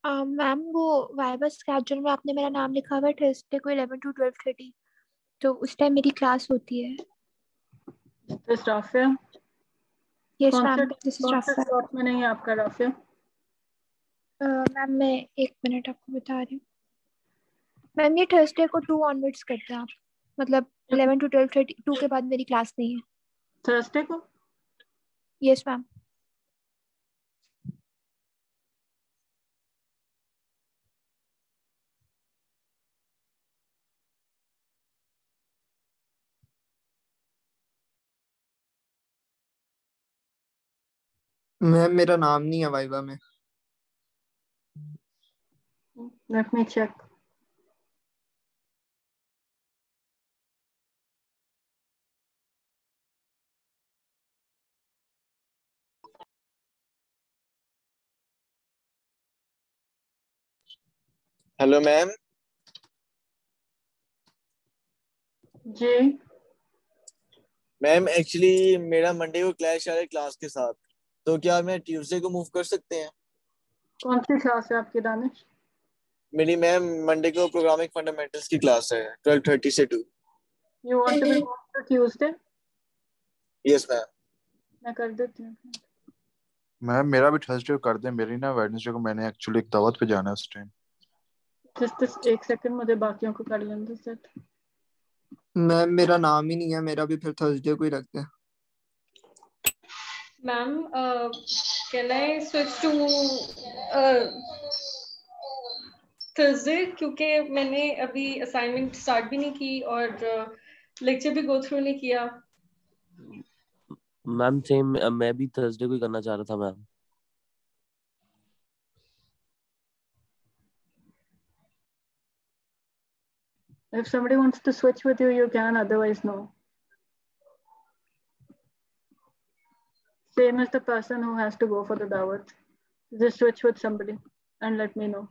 मैम वो वाइवा स्केड्यूल में आपने मेरा नाम लिखा हुआ है थर्सडे को 11 to 12:30, तो उस टाइम मेरी क्लास होती है। दिस राफिया, यस कौन मैम, दिस इज से राफिया। स्लॉट में नहीं है आपका राफिया? मैम मैं 1 मिनट आपको बता रही हूँ। मैम ये थर्सडे को 2 ऑनवर्ड्स करते हैं आप, मतलब 11 to 12:30, 2 के बाद मेरी क्लास नहीं है। थर्सडे को? Yes ma'am. मैम मेरा नाम नहीं है वाइवा में। Let me check. Hello ma'am. जी मैम एक्चुअली मेरा मंडे को क्लैश आ रहा है क्लास के साथ, तो क्या मैं ट्यूसडे को मूव कर सकते हैं? कौन सी क्लास है आपकी दानिश? मेरी मैम मंडे को प्रोग्रामिंग फंडामेंटल्स की क्लास है 12:30 से 2। You want to be move to Tuesday? Yes ma'am. मैं कर देती हूँ। मैम मेरा भी थर्सडे को कर दें, मेरी ना वेडनेसडे को मैंने एक्चुअली एक दावत पे जाना है उस टाइम। जस्ट एक सेकंड, मुझे बाकियों को कर लेने दो सेट। मैम मेरा नाम ही नहीं है, मेरा भी फिर थर्सडे को ही रखते हैं। Ma'am can I switch to Thursday, क्योंकि मैंने अभी असाइनमेंट स्टार्ट भी नहीं की और लेक्चर भी गो थ्रू नहीं किया। मैम सेम, मैं भी थर्सडे को ही करना चाह रहा था ma'am. If somebody wants to switch with you, you can, otherwise no. Same as the person who has to go for the dawat. Just switch with somebody and let me know.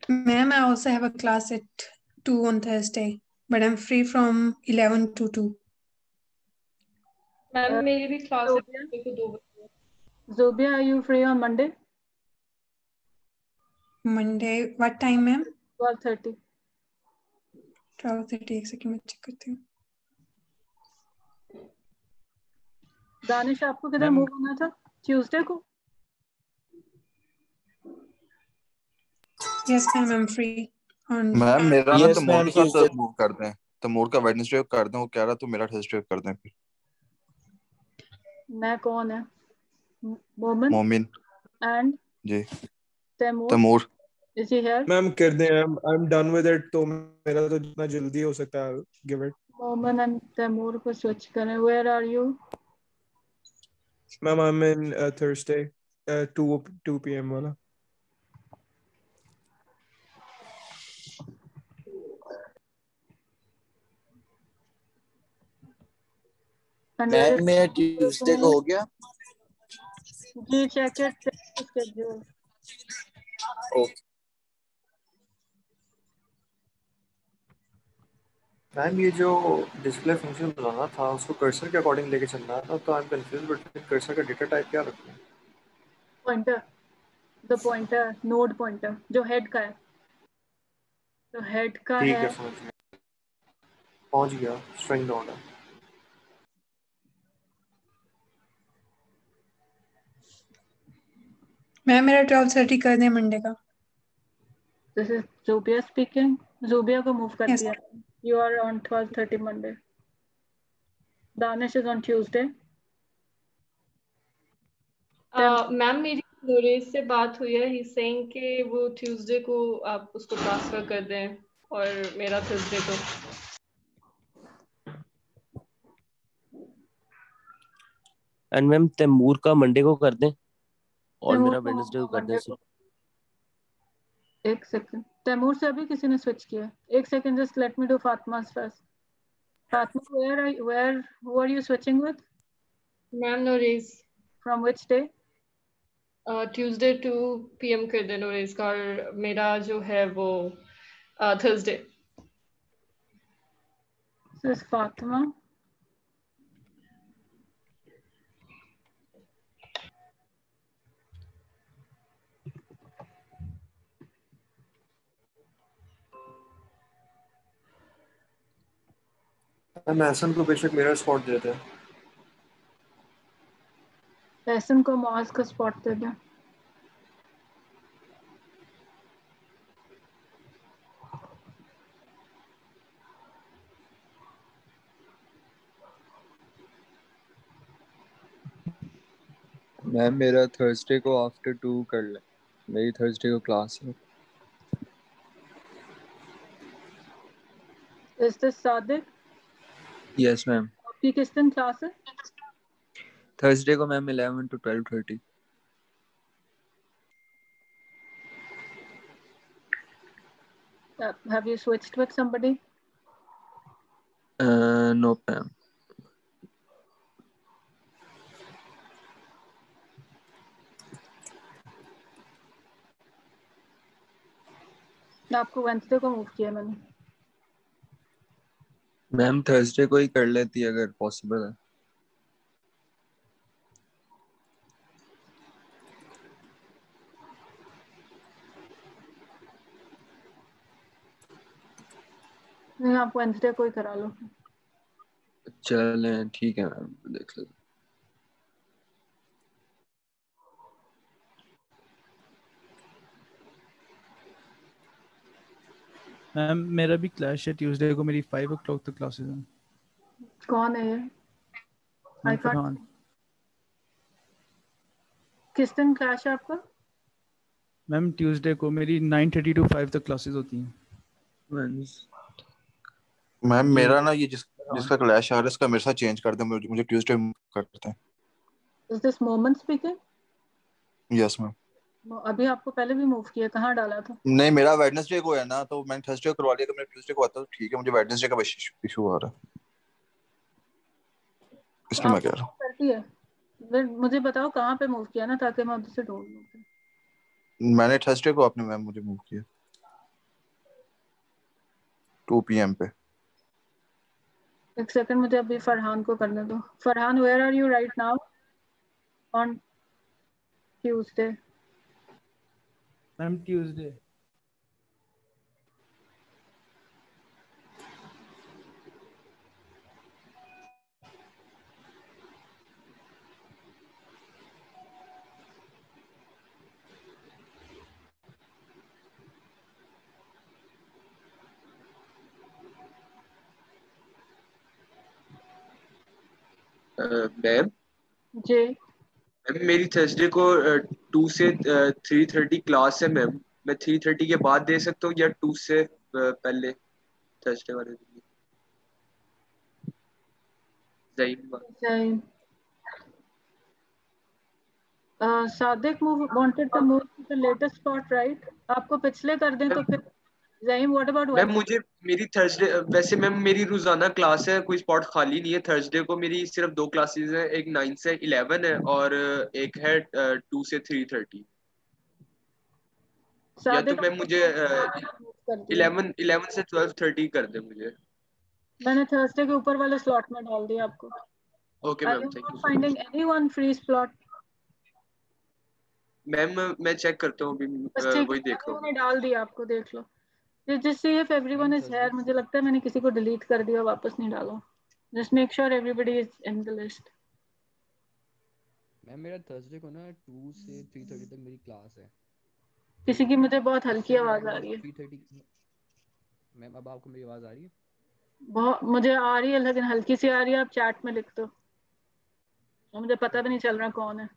Ma'am, I also have a class at 2 on Thursday, but I'm free from 11 to 2. Ma'am मेरी भी class है 2 बजे। Zobia, are you free on Monday? Monday, what time, ma'am? 12:30. 12:30, एक second में check करती हूँ। दानिश आपको किधर मूव होना था? ट्यूसडे को? Yes, ma'am, I'm free on. Ma'am मेरा ना Yes, तैमूर ma'am, के साथ Tuesday। मूव कर दें, तैमूर का वेडनेसडे को कर दें, वो कह रहा तो मेरा थर्सडे को कर दें फिर। मैं कौन है? मोमिन मोमिन and जी। Taimur. Taimur Is he here? Ma'am कर दें, I'm done with it, तो मेरा तो जितना जल्दी हो सकता है give it। मोमिन and तैमूर को switch करें। Where are you? Ma'am I'm in Thursday 2 p.m. वाला। मैम मेरा ट्यूसडे को हो गया। जी check it schedule. Okay. Ma'am ये जो डिस्प्ले फंक्शन बनाना था उसको कर्सर के अकॉर्डिंग लेके चलना था, तो I M confuse between cursor का डेटा टाइप क्या रखना है। Pointer, the pointer, node pointer जो हेड का है, तो हेड का ठीक है है, समझ गया, पहुंच गया, स्ट्रिंग नोड है। मैम मेरा 12:30 कर दें मंडे का। This is Zubia speaking. Zubia को मूव कर Yes. दिया। You are on 12:30 Monday. Danish is on Tuesday. Ma'am मेरी नूरेश से बात हुई है, ही सेइंग कि वो ट्यूसडे को आप उसको ट्रांसफर कर दें और मेरा थर्सडे को। एंड मैम तैमूर का मंडे को कर दें और तैमूर मेरा को वेडनेसडे को कर दें मंडे सर। को। एक सेकंड, तैमूर से अभी किसी ने स्विच किया। एक second, just let me do Fatima's first. Fatima, who are you switching with? Ma'am Nuresh. From which day? Tuesday 2 PM कर दें नूरेश का, और मेरा जो है वो Thursday. This is Fatima. Ma'am Ehsan को बेशक मेरा स्पॉट दे दे। एहसन को मुआज का स्पॉट दे दे। मैम मेरा थर्सडे को आफ्टर 2 कर ले, मेरी थर्सडे को क्लास है। Is this Sadiq? Yes ma'am. आपकी किस दिन क्लास है? थर्सडे को ma'am 11 to 12:30। Have you switched with somebody? No ma'am. आपको वेंसडे को मूव किया मैंने। मैम थर्सडे को ही कर लेती अगर पॉसिबल है। नहीं, आप वेंसडे को ही करा लो। चलें ठीक है मैम, देख लेते। मैम मेरा भी क्लास है ट्यूसडे को, मेरी 5 o'clock तक क्लासेस हैं। कौन है ये? मैम फरहान। किस दिन क्लास है आपका? मैम ट्यूसडे को मेरी 9:30 to 5 तक क्लासेस होती हैं। मैम मेरा ना ये जिसका क्लैश आ रहा है इसका मेरे साथ चेंज कर दे, मुझे ट्यूसडे करते हैं। Is this moment speaking? Yes ma'am. अभी आपको पहले भी मूव किया, कहाँ डाला था? नहीं, मेरा वेडनेसडे को है ना, तो मैंने थर्सडे को करवा लिया। मेरा ट्यूसडे को आता तो ठीक है, मुझे वेडनेसडे का इशू आ रहा है, इसलिए मैं कह रहा हूँ। करती है, मुझे बताओ कहाँ पे मूव किया ना, ताकि मैं उधर से ढूंढ लूँ। मैंने थर्सडे को आपने मैम मुझे मूव किया 2 PM पे। एक सेकंड, मुझे अभी फरहान को करने दो। Farhan, where are you right now on Tuesday? Ma'am Tuesday ma'am जी मैम मेरी थर्सडे को 2 से 3:30 क्लास है मैम। मैं 3:30 के बाद दे सकता हूँ या 2 से पहले थर्सडे वाले दिन? Sadiq wanted to move to the latest spot, right? आपको पिछले कर दें तो फिर ज़हीम, व्हाट अबाउट मैम मुझे मेरी थर्सडे वैसे मैम मेरी रोजाना क्लास है, कोई स्पॉट खाली नहीं है। थर्सडे को मेरी सिर्फ 2 क्लासेस हैं, एक 9 से 11 है और एक है 2 से 3:30। या तो मैम मुझे 11 से 12:30 कर दे मुझे। मैंने थर्सडे के ऊपर वाले स्लॉट में डाल दिया आपको। Okay Are ma'am, you thank not you. finding anyone free slot? Ma'am मैं चेक करता हूँ अभी, बस ठीक वही है, देख अभी रहा हूँ। मैंने डाल दिया, आपको देख लो। Just see if everyone is here. मुझे लगता है मैंने किसी को डिलीट कर दिया, वापस नहीं डाला। Just make sure everybody is in the list. Ma'am मेरा थर्सडे को ना 2 से 3:30 तक मेरी क्लास है। किसी की मुझे बहुत हल्की उससे आवाज अलावा आ रही है। 3:30। मैम अब आपको मेरी आवाज आ रही है? बहुत मुझे आ रही है, लेकिन हल्की सी आ रही है। आप चैट में लिख दो, और मुझे पता भी नहीं चल रहा कौन है।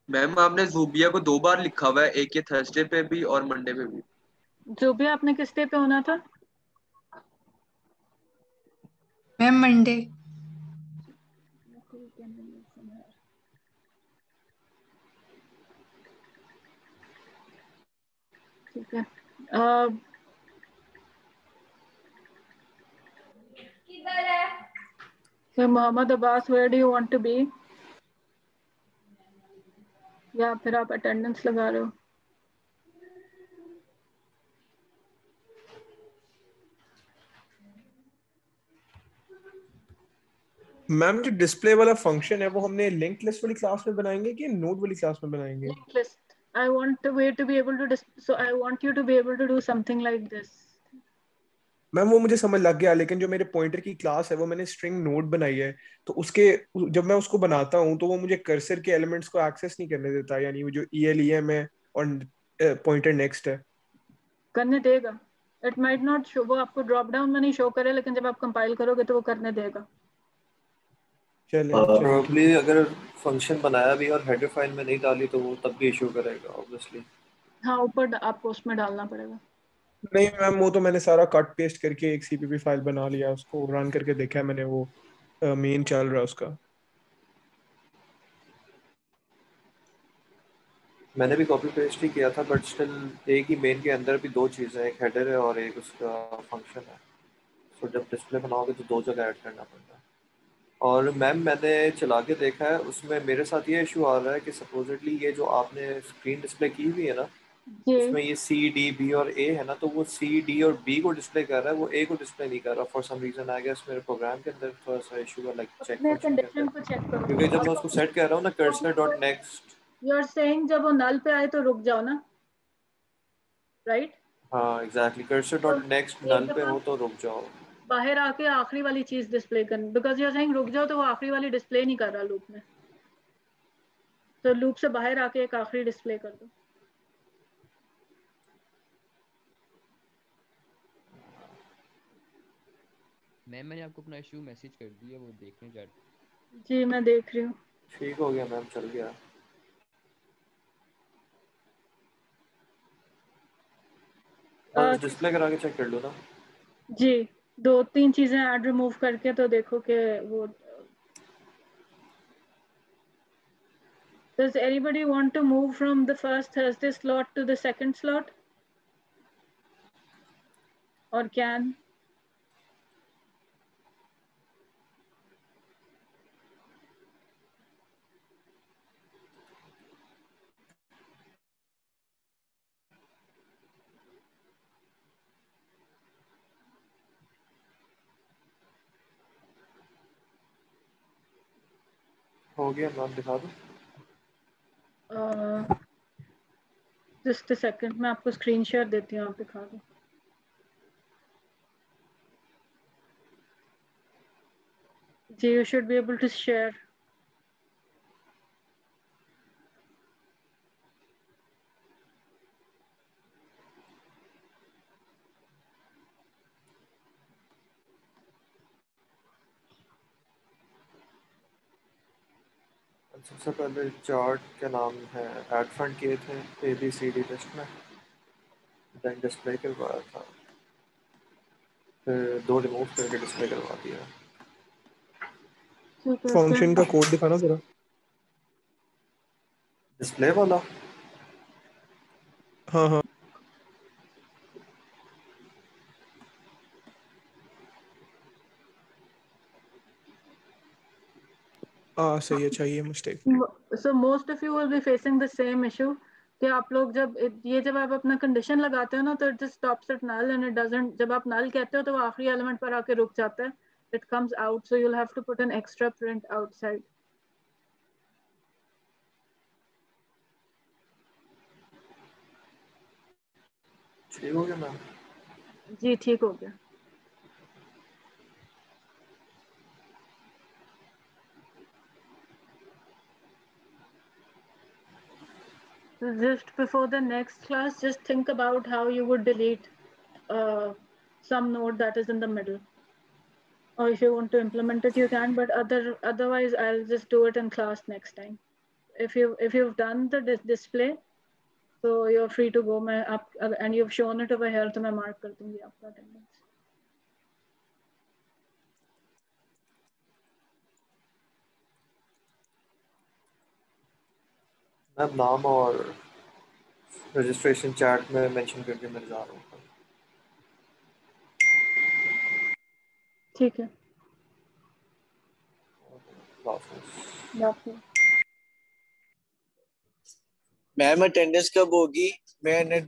मैम आपने जूबिया को 2 बार लिखा हुआ है, एक ये थर्सडे पे भी और मंडे पे भी। जो भी आपने किस डे पे होना था? Ma'am Monday. ठीक है। So Mohammad Abbas, where do you want to be? या फिर आप अटेंडेंस लगा रहे हो? मैम जो डिस्प्ले वाला फंक्शन है वो हमने लिंक लिस्ट वाली क्लास में बनाएंगे कि नोड वाली क्लास में बनाएंगे? Linked list. I want the way to be able to so I want you to be able to do something like this. Ma'am वो मुझे समझ लग गया, लेकिन जो मेरे पॉइंटर की क्लास है वो मैंने स्ट्रिंग नोड बनाई है, तो उसके जब मैं उसको बनाता हूँ तो वो मुझे कर्सर के एलिमेंट्स को एक्सेस नहीं करने देता, यानी वो जो ELEM है और पॉइंटर नेक्स्ट है। करने देगा। It might not show, वो आपको ड्रॉप डाउन में नहीं शो करे, लेकिन जब आप कंपाइल करोगे तो वो करने देगा। प्रोबेबली अगर फंक्शन बनाया भी और हेडर फाइल में नहीं डाली तो वो तब भी इशू करेगा ऑब्वियसली। हाँ, ऊपर आपको उसमें डालना पड़ेगा। नहीं मैम, वो तो मैंने सारा कट पेस्ट करके एक CPP फाइल बना लिया, उसको रन करके देखा है मैंने, वो मेन चल रहा है उसका। मैंने भी कॉपी पेस्ट ही किया था, बट स्टिल एक ही मेन के अंदर भी 2 चीज़ें, एक हेडर है और एक उसका फंक्शन है। सो जब डिस्प्ले बनाओगे तो 2 जगह ऐड करना पड़ता है। और मैम मैंने चला के देखा है, उसमें मेरे साथ ये इशू आ रहा है कि सपोजिटली ये जो आपने स्क्रीन डिस्प्ले की हुई है ना, उसमें ये C, D, B और A है ना, तो वो C, D और B को डिस्प्ले कर रहा है, वो A को डिस्प्ले नहीं कर रहा for some reason. I guess मेरे प्रोग्राम के अंदर थोड़ा सा इशू है, लाइक चेक अपने फंक्शन के कंडीशन को अंदर, चेक करो। क्योंकि जब मैं उसको सेट कर रहा हूँ ना cursor.next। You're saying जब वो नल पे आए तो रुक जाओ ना, राइट? हाँ एग्जैक्टली, cursor.next नल पे हो तो रुक जाओ। बाहर आके आखिरी वाली चीज डिस्प्ले करनी, बिकॉज यूर सेइंग रुक जाओ, तो वो आखिरी वाली डिस्प्ले नहीं कर रहा लूप में। तो लूप से बाहर आके एक आखिरी डिस्प्ले कर दो। मैम मैंने आपको अपना इशू मैसेज कर दिया, वो देखने जा। जी मैं देख रही हूँ। ठीक हो गया मैम, चल गया। बस डिस्प्ले करा के चेक कर लो ना। जी 2-3 चीजें ऐड रिमूव करके तो देखो कि वो। Does anybody want to move from the first Thursday slot to the second slot? Or can? हो गया मैम, दिखा दो। Just a second, मैं आपको स्क्रीन शेयर देती हूँ, आप दिखा दो। जी you should be able to share. सबसे पहले चार्ट के नाम है एड फंड किए थे ABCD लिस्ट में, देन डिस्प्ले करवाया था, फिर 2 रिमूव करके डिस्प्ले करवा दिया। फंक्शन का कोड दिखाना जरा। डिस्प्ले वाला? हाँ हाँ सही है, चाहिए mistake. So most of you will be facing the same issue. कि आप लोग जब आप अपना कंडीशन लगाते हो ना तो it just stops at null and it doesn't, जब आप नल कहते हो तो वो आखिरी एलिमेंट पर आके रुक जाता है, it comes out, so you will have to put an extra print outside. ठीक हो गया मैम? जी ठीक हो गया। So just before the next class, just think about how you would delete some node that is in the middle. Or if you want to implement it, you can, but otherwise I'll just do it in class next time. If you've done the display, so you're free to go. And you've shown it over here, तो मैं mark कर दूँगी आपका attendance. Ma'am नाम और registration chat में mention करके मैं जा रहा हूँ। ठीक है। मैम अटेंडेंस कब होगी? मैं